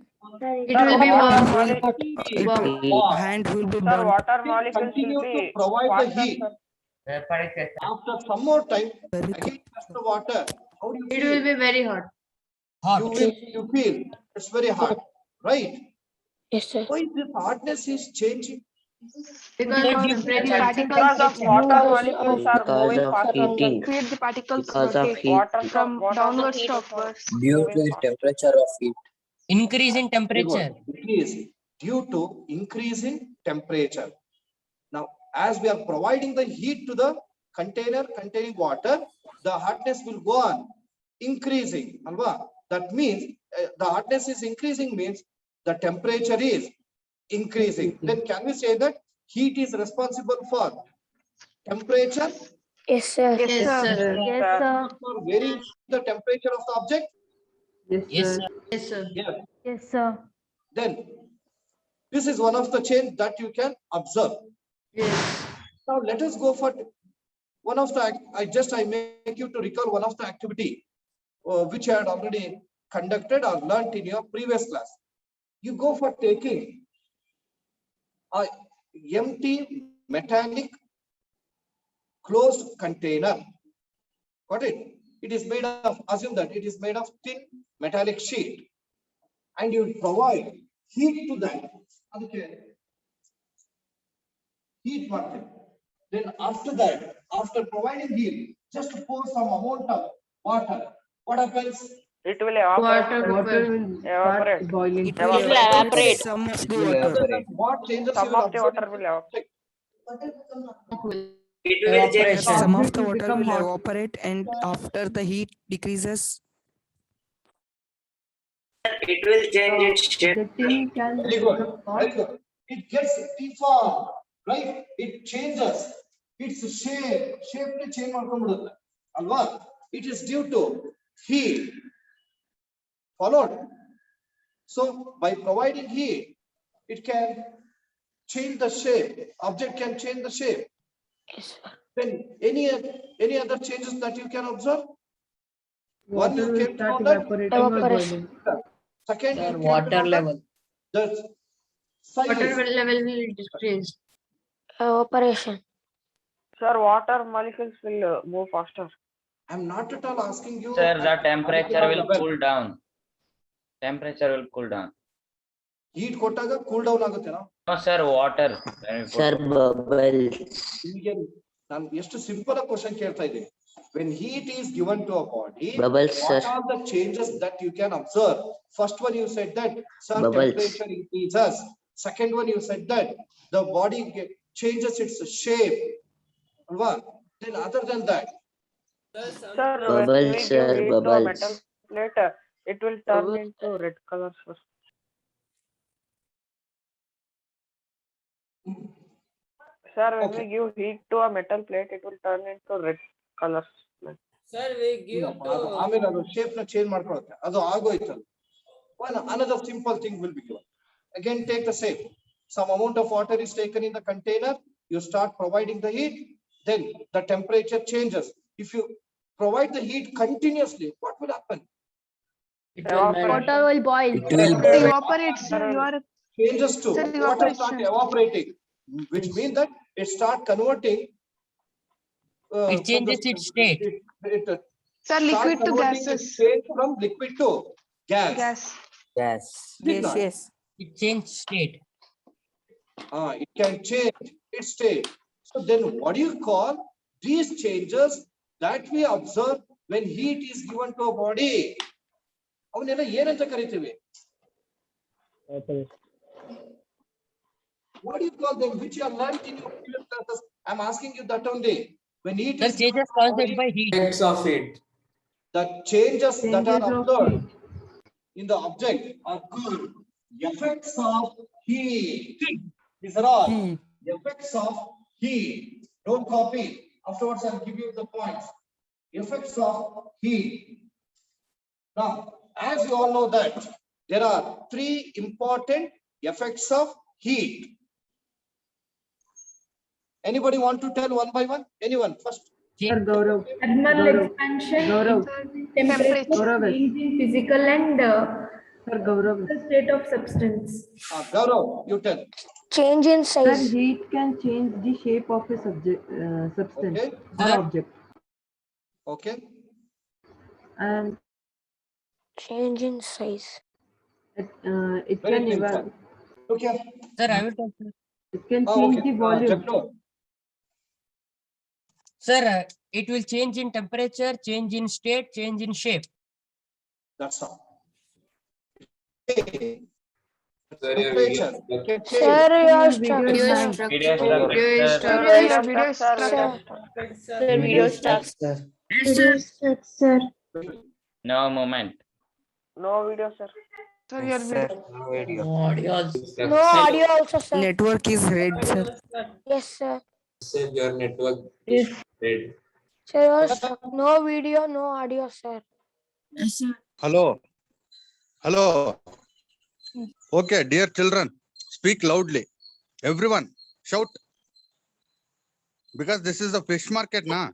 It will be water warm. molecules, It Warm. Warm. hand will be sir, burnt. water Still molecules continue will to be provide the faster, heat. sir. After some more time, Very again touch the water. How do you It feel? will be very hot. You will, you feel it's very hot, right? Yes, sir. Why this hardness is changing? Because Sir, of due to temperature. Because of water molecules are moving faster. Heat, the particles rotate Water from water downwards to molecules are upwards. moving faster. increase in temperature. Increase due to increase in temperature. Now, as we are providing the heat to the container containing water, the hardness will go on increasing. Alva? That means the hardness is increasing means the temperature is increasing. Then can we say that heat is responsible for temperature? Yes, sir. Yes, sir. Yes, sir. For varying the temperature of the object? Yes, Yes, sir. sir. Yes, sir. Yes. Yes, sir. Then this is one of the change that you can observe. Yes. Now let us go for one of the, I make you to recall one of the activity which I had already conducted or learnt in your previous class. You go for taking a empty metallic closed container. Got it? It is made of, assume that it is made of thin metallic sheet, and you provide heat to that. Okay. Heat water. Then after that, after providing heat, just pour some amount of water. What happens? It will evaporate. Water will Evaporate. start boiling. It will Evaporate. some of the water. What changes Some you will of the observe water in will the evaporate. Yes, some of the It will water become will hot. evaporate, and after the heat decreases, The tin can Very good. become Very hot. good. It gets deformed, right? It changes its shape. Shape to change ಮಾಡ್ಕೊಂಡ್ಬಿಡುತ್ತೆ ಅಲ್ವಾ? It is due to heat. Followed? So by providing heat, it can change the shape. Object can change the shape. Yes, sir. Then any other changes that you can observe? One, Water you will came to know start that. evaporating or Evaporation. boiling. Second, you came to Water know that level. the Water size. level will decrease. Evaporation. Sir, water molecules will move faster. I'm not at all asking you. Sir, the at temperature particular will level. cool down. Temperature will cool down. Heat ಕೊಟ್ಟಾಗ cool down ಆಗುತ್ತೇನಾ? No, sir, water. ನಿಮಗೆ ನಾನು ಎಷ್ಟು simple question ಕೇಳ್ತಾ ಇದ್ದೀನಿ. When heat is given to a body, what are the changes that you can observe? First one you said that sir, temperature increases. Second one you said that the body changes its shape. Alva? Then other than that, Sir, when we give heat to a metal plate, it will turn into red color, sir. Sir, when we give heat to a metal plate, it will turn into red color. Sir, we give ಅದು ಆಮೇಲೆ ಅದು shape ನ change ಮಾಡ್ಕೊಳ್ಳುತ್ತೆ. ಅದು ಆಗೋಯ್ತು. One another simple thing will be given. Again, take the same. Some amount of water is taken in the container. You start providing the heat. Then the temperature changes. If you provide the heat continuously, what will happen? Water will boil. It evaporates. You are Changes to Sir, water start evaporation. evaporating, which means that it start converting. It changes its state. It Sir, start liquid to converting its gases. state from liquid to gas. Gas. Yes, yes. It changes state. It can change its state. So then what do you call these changes that we observe when heat is given to a body? ಅವನ್ನೆಲ್ಲ ಏನಂತ ಕರಿತೀವಿ? What do you call them? Which you have learned in your previous classes? I'm asking you that only. When heat Sir, is given changes to a caused body, by heat. the changes that are Changes of observed heat. in the object are called effects of heat. These are all effects of heat. Don't copy. Afterwards, I'll give you the points. Effects of heat. Now, as you all know that there are 3 important effects of heat. Anybody want to tell one by one? Anyone first? Sir Gaurav. Thermal Gaurav. expansion, Gaurav. temperature Gaurav. change in physical and Sir Gaurav. state of substance. Gaurav, you tell. Change in Sir, size. heat can change the shape of a substance Okay. or Sir. object, Okay. and Change in size. it Very can good, even sir. Okay. Sir, I will tell, sir. it can change the volume. Jagno. Sir, it will change in temperature, change in state, change in shape. That's all. Temperature can change. Sir, your Video structure. structure. Video Video structure. Video Sir. Sir, video structure. Video structure. No moment. No video, sir. No audio also, sir. Network is red, sir. Yes, sir. Yes. Sir, your no video, no audio, sir. Hello. Hello. Okay, dear children, speak loudly. Everyone, shout. Because this is a fish market, na?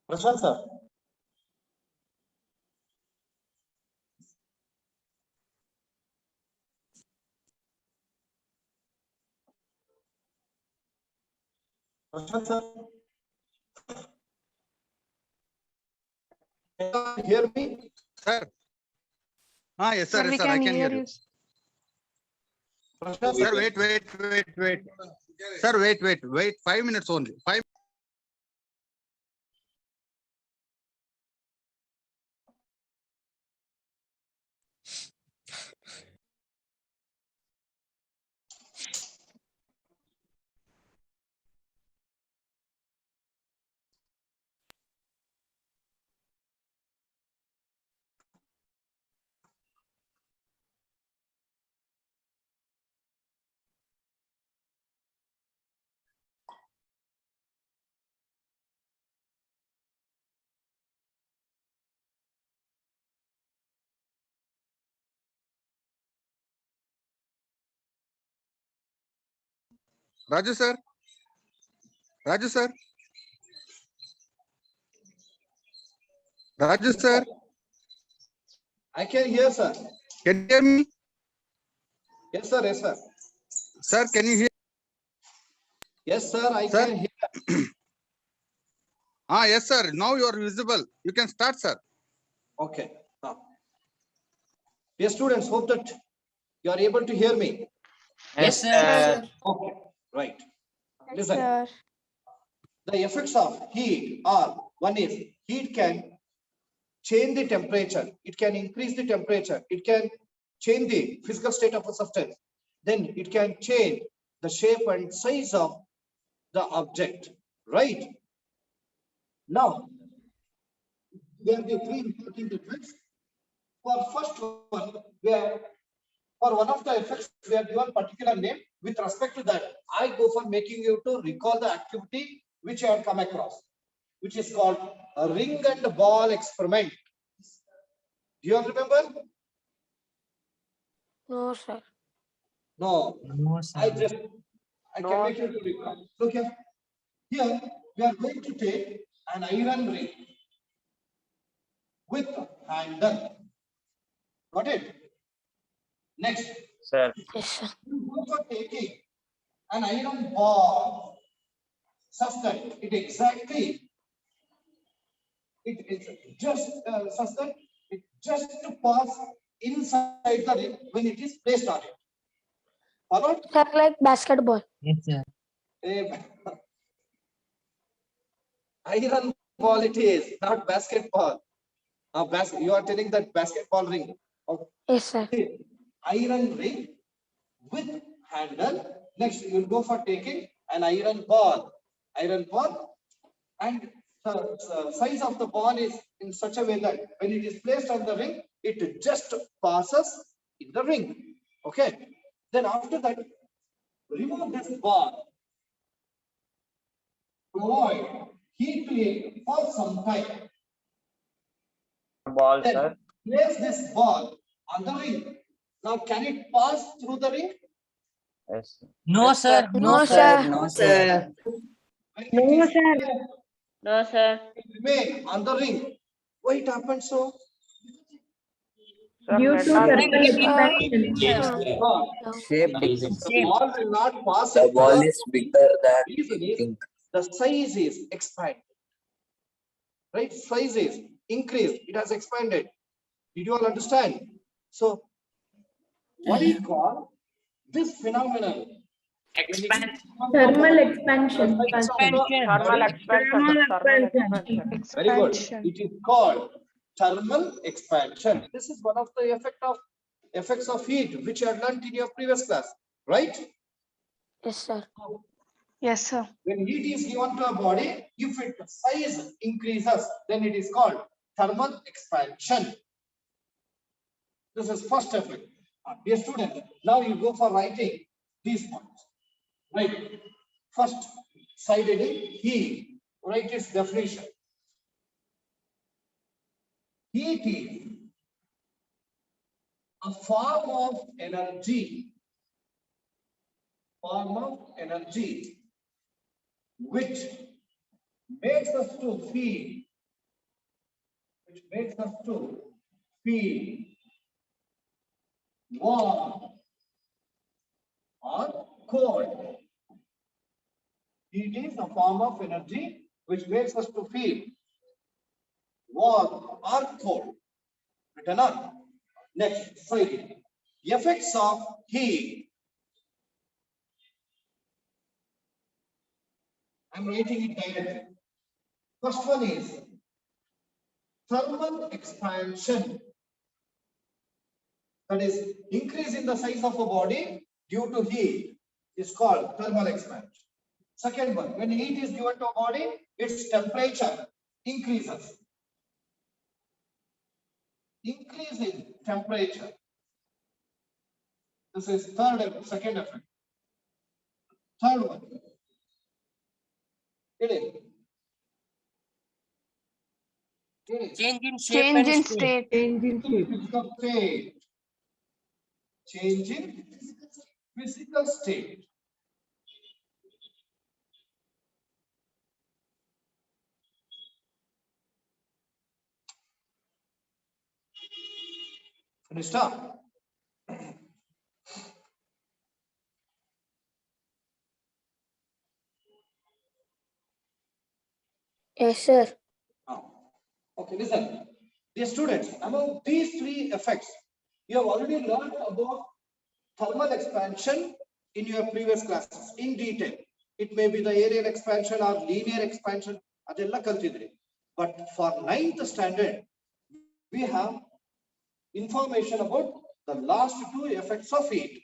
Prashant sir. Prashant sir. Can you hear me? Sir. Ah, yes, sir. Yes, sir. I can hear you. Prashant Sir, wait. Sir, wait. 5 minutes only. 5. Raju, sir. Raju, sir. Raju, sir. I can hear, sir. Can you hear me? Yes, sir. Yes, sir. Sir, can you hear? Yes, sir. I Sir? can hear. Ah, yes, sir. Now you are visible. You can start, sir. Okay. Dear students, hope that you are able to hear me. Yes, sir. Okay. Right. Listen. Sir. The effects of heat are, one is heat can change the temperature. It can increase the temperature. It can change the physical state of a substance. Then it can change the shape and size of the object. Right? Now, there are the 3 important effects. For first one, for one of the effects, we are given particular name. With respect to that, I go for making you to recall the activity which I have come across, which is called a ring and ball experiment. Do you all remember? No, sir. No. No, sir. I can make you to recall. Look here. Here, we are going to take an iron ring with handle. Got it? Next, Sir. Yes, sir. you go for taking an iron ball such that it is just such that it just to pass inside the ring when it is placed on it. Followed? Sir, like basketball. Yes, sir. Iron ball it is, not basketball. You are telling that basketball ring. Okay. Yes, sir. Iron ring with handle. Next, you will go for taking an iron ball, and the size of the ball is in such a way that when it is placed on the ring, it just passes in the ring. Okay. Then after that, remove this ball. Avoid heat to it for some time. Ball, Then sir. place this ball on the ring. Now, can it pass through the ring? Yes. No, sir. No, sir. No, sir. When No, it is sir. there, No, sir. it remain on the ring. Why it happened so? Sir, Due to metal. thermal Uh, expansion. Shape The decrease. ball will not pass The into ball the is bigger than reason we is think. the size is expanded. Right? Size is increased. It has expanded. Did you all understand? So, what do you call this phenomenon? Thermal expansion. Thermal expansion. sir, Thermal expansion. Very good. Expansion. It is called thermal expansion. This is one of the effects of heat, which you had learned in your previous class, right? Yes, sir. Yes, sir. When heat is given to a body, if its size increases, then it is called thermal expansion. This is first effect. Dear student, now you go for writing these points. Right. First, side heading, heat. Write its definition. Heat is a form of energy which makes us to feel warm or cold. Heat is a form of energy which makes us to feel warm or cold. Written on. Next, side. Effects of heat. I'm writing it directly. First one is thermal expansion. That is, increase in the size of a body due to heat is called thermal expansion. Second one, when heat is given to a body, its temperature increases. Increase in temperature. This is second effect. Third one. Get it? Change in shape Change and in state. state. Change in shape. Physical state. Change in physical state. Finished up. Yes, sir. Okay, listen. Dear students, among these three effects, you have already learned about thermal expansion in your previous classes in detail. It may be the aerial expansion or linear expansion. But for 9th standard, we have information about the last two effects of heat.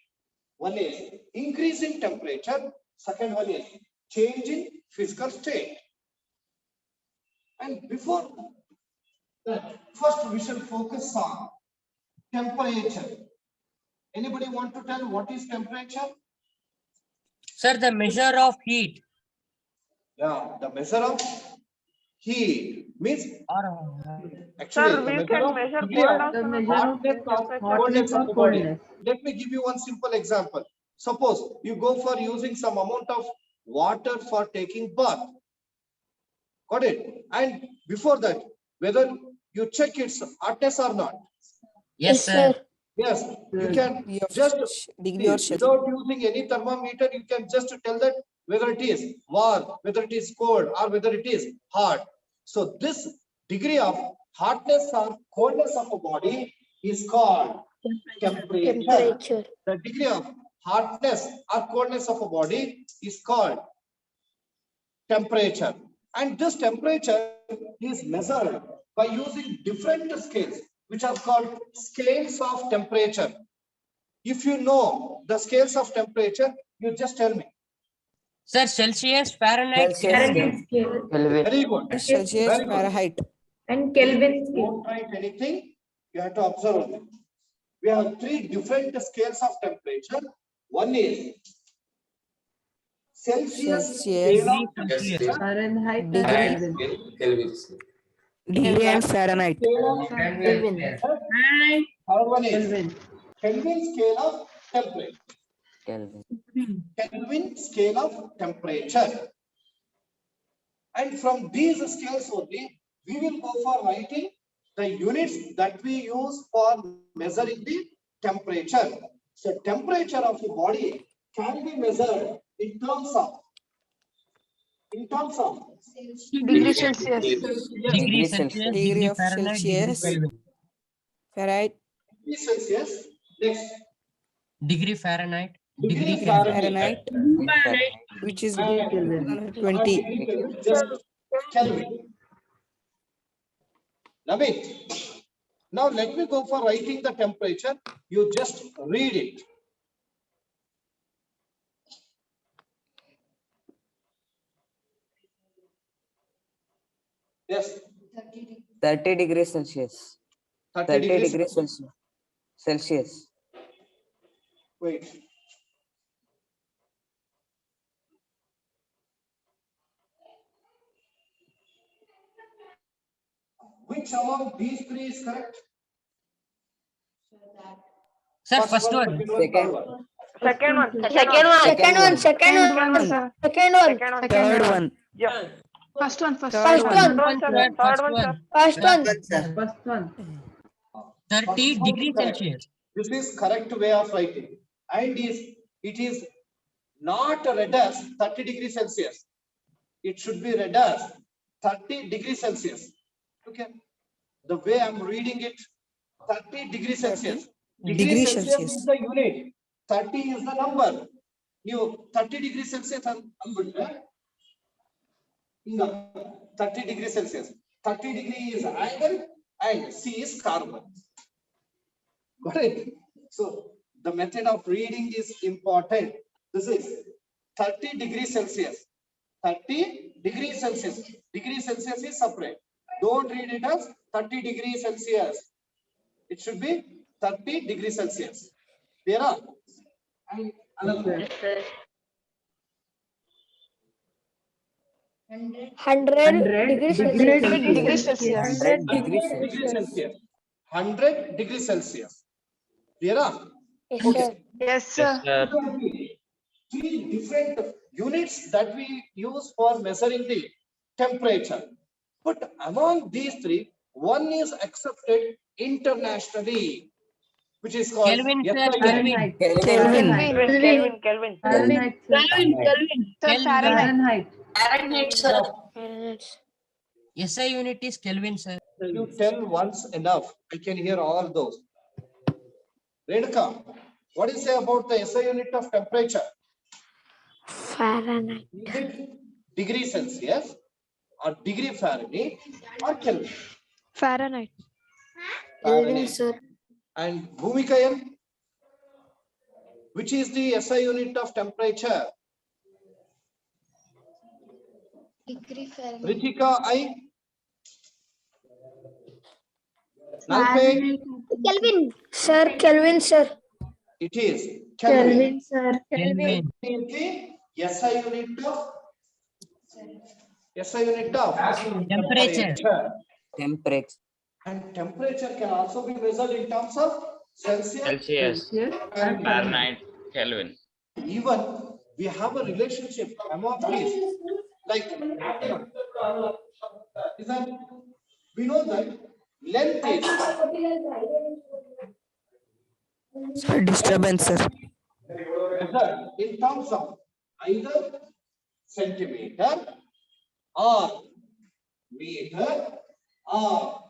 One is increase in temperature. Second one is change in physical state. And before that, first we shall focus on temperature. Anybody want to tell what is temperature? Sir, the measure of heat. Yeah, the measure of heat means actually Sir, the we measure can of measure degree of cold The also. measure hotness of or hotness coldness or of the body. coldness. Let me give you one simple example. Suppose you go for using some amount of water for taking bath. Got it? And before that, whether you check its hotness or not. Yes, sir. Yes, you can just see, without using any thermometer, you can just tell that whether it is warm, whether it is cold, or whether it is hot. So this degree of hotness or coldness of a body is called temperature. The degree of hotness or coldness of a body is called temperature. And this temperature is measured by using different scales, which are called scales of temperature. If you know the scales of temperature, you just tell me. Sir, Celsius, Fahrenheit, Fahrenheit scale Very good. Celsius, Very good. Fahrenheit. and Kelvin scale. Don't write anything. You have to observe only. We have three different scales of temperature. One is Celsius Celsius, scale of temperature. Fahrenheit and Degree. Kelvin. Degree and Fahrenheit. Scale of Kelvin. Third one is Kelvin. Kelvin scale of temperature. Kelvin. Kelvin scale of temperature. And from these scales only, we will go for writing the units that we use for measuring the temperature. So temperature of the body can be measured in terms of Degree Celsius. degree Celsius, Degree of Fahrenheit, degree Celsius. Kelvin. Fahrenheit. degree Celsius. Next, Degree Fahrenheit, degree degree Kelvin. Fahrenheit. Fahrenheit, which is Kelvin. 20. Just Kelvin. Namit. Now let me go for writing the temperature. You just read it. Yes. 30 degrees Celsius. 30 degrees Celsius. Celsius. Wait. Which among these three is correct? Sir, first one. Second one. Second one. Second one. Third one. Yeah. First one. First one. Third one, sir. Third one, sir. First one. First one. 30 degree Celsius. This is correct way of writing. And it is not read as 30 degrees Celsius. It should be read as 30 degrees Celsius. Okay. The way I'm reading it, 30 degrees Celsius. Degree Celsius is Celsius. the unit. 30 is the number. You 30 degrees Celsius no, 30 degrees Celsius. 30 degree is angle and C is carbon. Got it? So the method of reading is important. This is 30 degrees Celsius. 30 degrees Celsius. Degree Celsius is separate. Don't read it as 30 degrees Celsius. It should be 30 degrees Celsius. There are. And another. 100 degrees Celsius. Degrees Celsius. 100 degrees Degrees Celsius. Celsius. 100 degrees Celsius. There are. Yes, sir. Yes, sir. Three different units that we use for measuring the temperature. But among these three, one is accepted internationally, which is called Kelvin, sir, SI. Fahrenheit. Kelvin. Kelvin. Fahrenheit. Sir, Fahrenheit. Fahrenheit, sir. SI unit is Kelvin, sir. You tell once enough. I can hear all those. Renuka, what do you say about the SI unit of temperature? Fahrenheit. Is it degree Celsius or degree Fahrenheit or Kelvin? Fahrenheit. Kelvin, sir. And Bhumikayam, which is the SI unit of temperature? Degree Fahrenheit. Ritika, I. Nalpe, Kelvin. Sir, Kelvin, sir. it is Kelvin. sir. Kelvin. The SI unit of Temperature. Temperature. And temperature can also be measured in terms of Celsius. Celsius. Yes. And Fahrenheit. Kelvin. even we have a relationship among these. Like, is that we know that length is Sir, disturbance, sir. measured in terms of either centimeter or meter or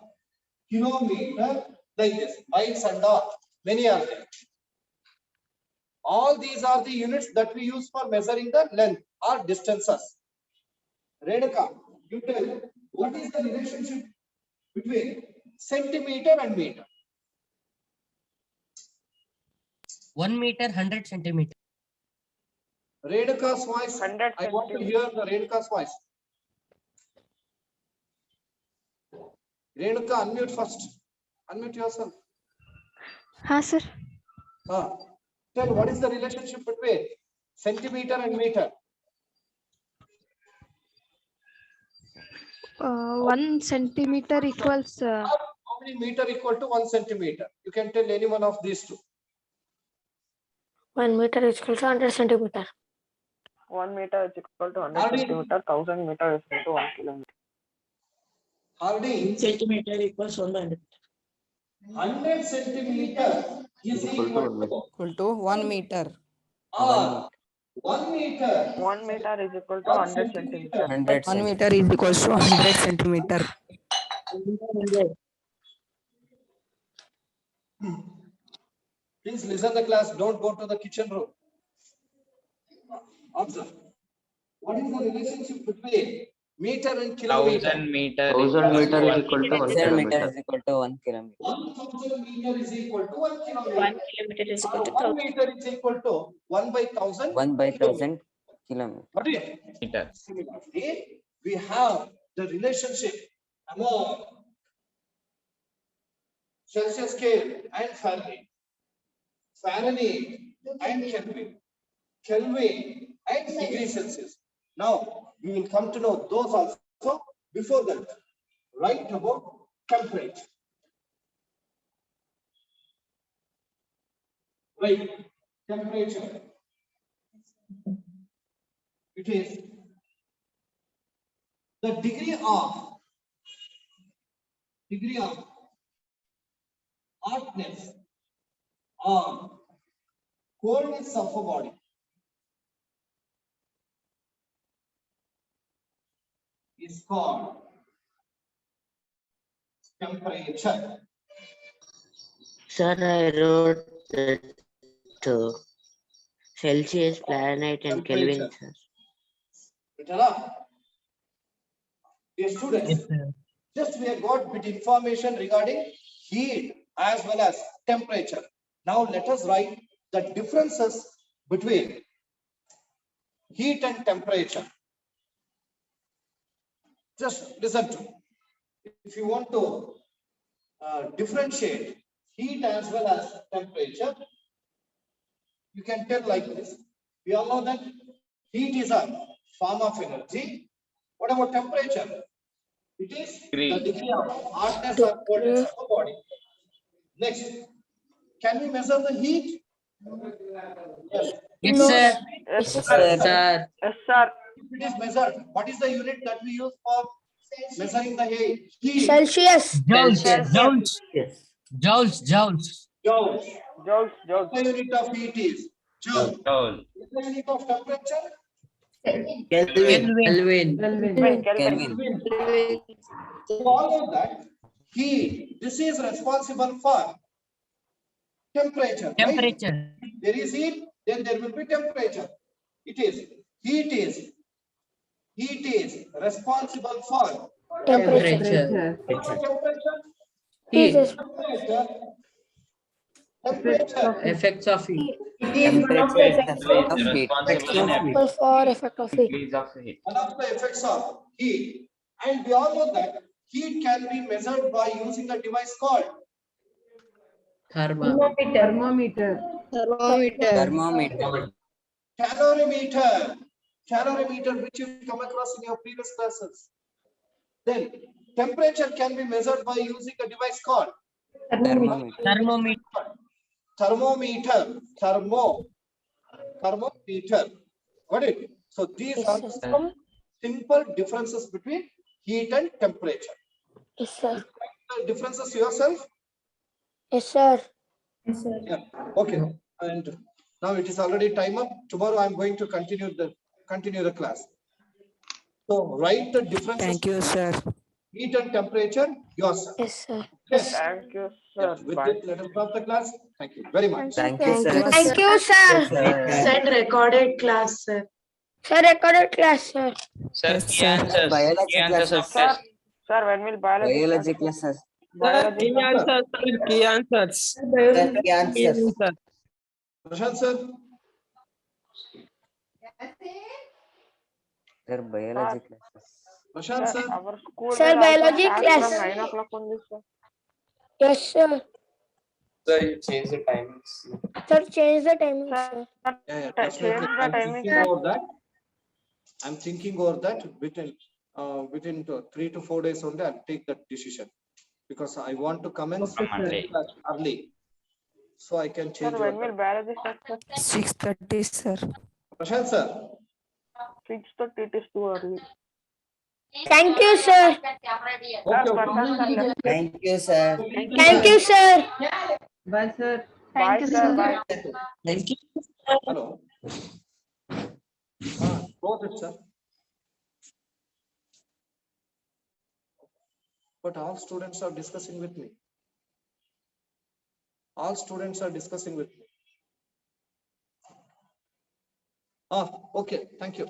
kilometer, like this, miles and all, many are there. All these are the units that we use for measuring the length or distances. Renuka, you tell what is the relationship between centimeter and meter? 1 meter, 100 centimeter. Renuka's voice. 100 I want to hear the Renuka's voice. Renuka, unmute first. Unmute yourself. sir. Tell what is the relationship between centimeter and meter? 1 centimeter equals How many meter equal to 1 centimeter? You can tell any one of these two. 1 meter is equal to 100 centimeter. 1 meter is equal to 100 Hardy. centimeter. 1000 meter is equal to 1 kilometer. Hardy, Centimeter equals 100. 100 centimeter is Equal to 1 meter. or 1 meter. 1 meter is equal to 100 centimeter. 100 1 meter is equals to 100 centimeter. Please listen the class. Don't go to the kitchen room. Observe. What is the relationship between meter and kilometer? 1000 meter. 1000 meter is equal to 1 1,000 meter kilometer. is equal to 1 kilometer. 1000 meter is equal to 1 kilometer. 1 kilometer is equal to 1 meter is equal to 1 by 1000. 1 by 1000 kilometer. What is it? Meter. Similarly, we have the relationship among Celsius scale and Fahrenheit, Fahrenheit and Kelvin, Kelvin and degree Celsius. Now we will come to know those also. Before that, write about temperature. Right, temperature. It is the degree of hotness or coldness of a body. Is called temperature. Sir, I wrote that Celsius, Fahrenheit, and Kelvin. Sir. Dear students, just we have got bit information regarding heat as well as temperature. Now let us write the differences between heat and temperature. Just listen to me. If you want to differentiate heat as well as temperature, you can tell like this. We all know that heat is a form of energy. What about temperature? It is the degree of hotness or coldness of the body. Next, can we measure the heat? Yes. Yes, No. sir. Yes, Yes, sir. sir. Yes, sir. If it is measured, what is the unit that we use for measuring the heat? Celsius. Joules, Celsius. joules, Yes. joules, joules. Joules. Joules, joules. The unit of heat is joule. Joule. The unit of temperature? Kelvin. Kelvin. Kelvin. Follow that heat. This is responsible for temperature. Right? Temperature. If there is heat, then there will be temperature. It is heat is responsible for Temperature. Heat is temperature. Effects of heat. Temperature is the effect of heat. responsible for effect of heat. Increase of heat. One of the effects of heat, and we all know that heat can be measured by using a device called Thermometer. Thermometer. calorimeter, which you come across in your previous classes. Then temperature can be measured by using a device called Thermometer. Thermometer. thermometer. Got it? So these are some simple differences between heat and temperature. Yes, sir. The differences yourself? Yes, sir. Yeah. Okay. And now it is already time up. Tomorrow I am going to continue the class. So write the differences. Thank you, sir. Heat and temperature yourself. Yes, sir. Yes. Thank you, sir. With Bye. this, let us stop the class. Thank you very much. Thank you, sir. Thank you, sir. Send recorded class, sir. Sir, recorded class, sir. Sir, Yes, key sir. answers. Biology Key answers of classes. Sir, test. sir, when will biology? Biology classes. Biology. Key answers. The answers. Prashant sir. Sir, biology classes. Prashant Sir, sir, our school Sir, will also biology start class. from 9 o'clock only, sir. Yes, sir. Sir, you change the timings. Sir, change the timing, Sir, sir. yeah, change definitely. the I'm timing, thinking sir. over that. I'm thinking over that within 3 to 4 days only. I'll take that decision because I want to commence early, so I can Sir, change when over will that. biology start, sir? 6:30, sir. Prashant sir, 6:30, it is too early. Thank you, sir. okay, Prashant sir left. Thank you, sir. Thank you, sir. Bye, sir. Bye, sir. Bye. Thank you. Hello. Close it, sir. But all students are discussing with me. All students are discussing with me. Okay, thank you.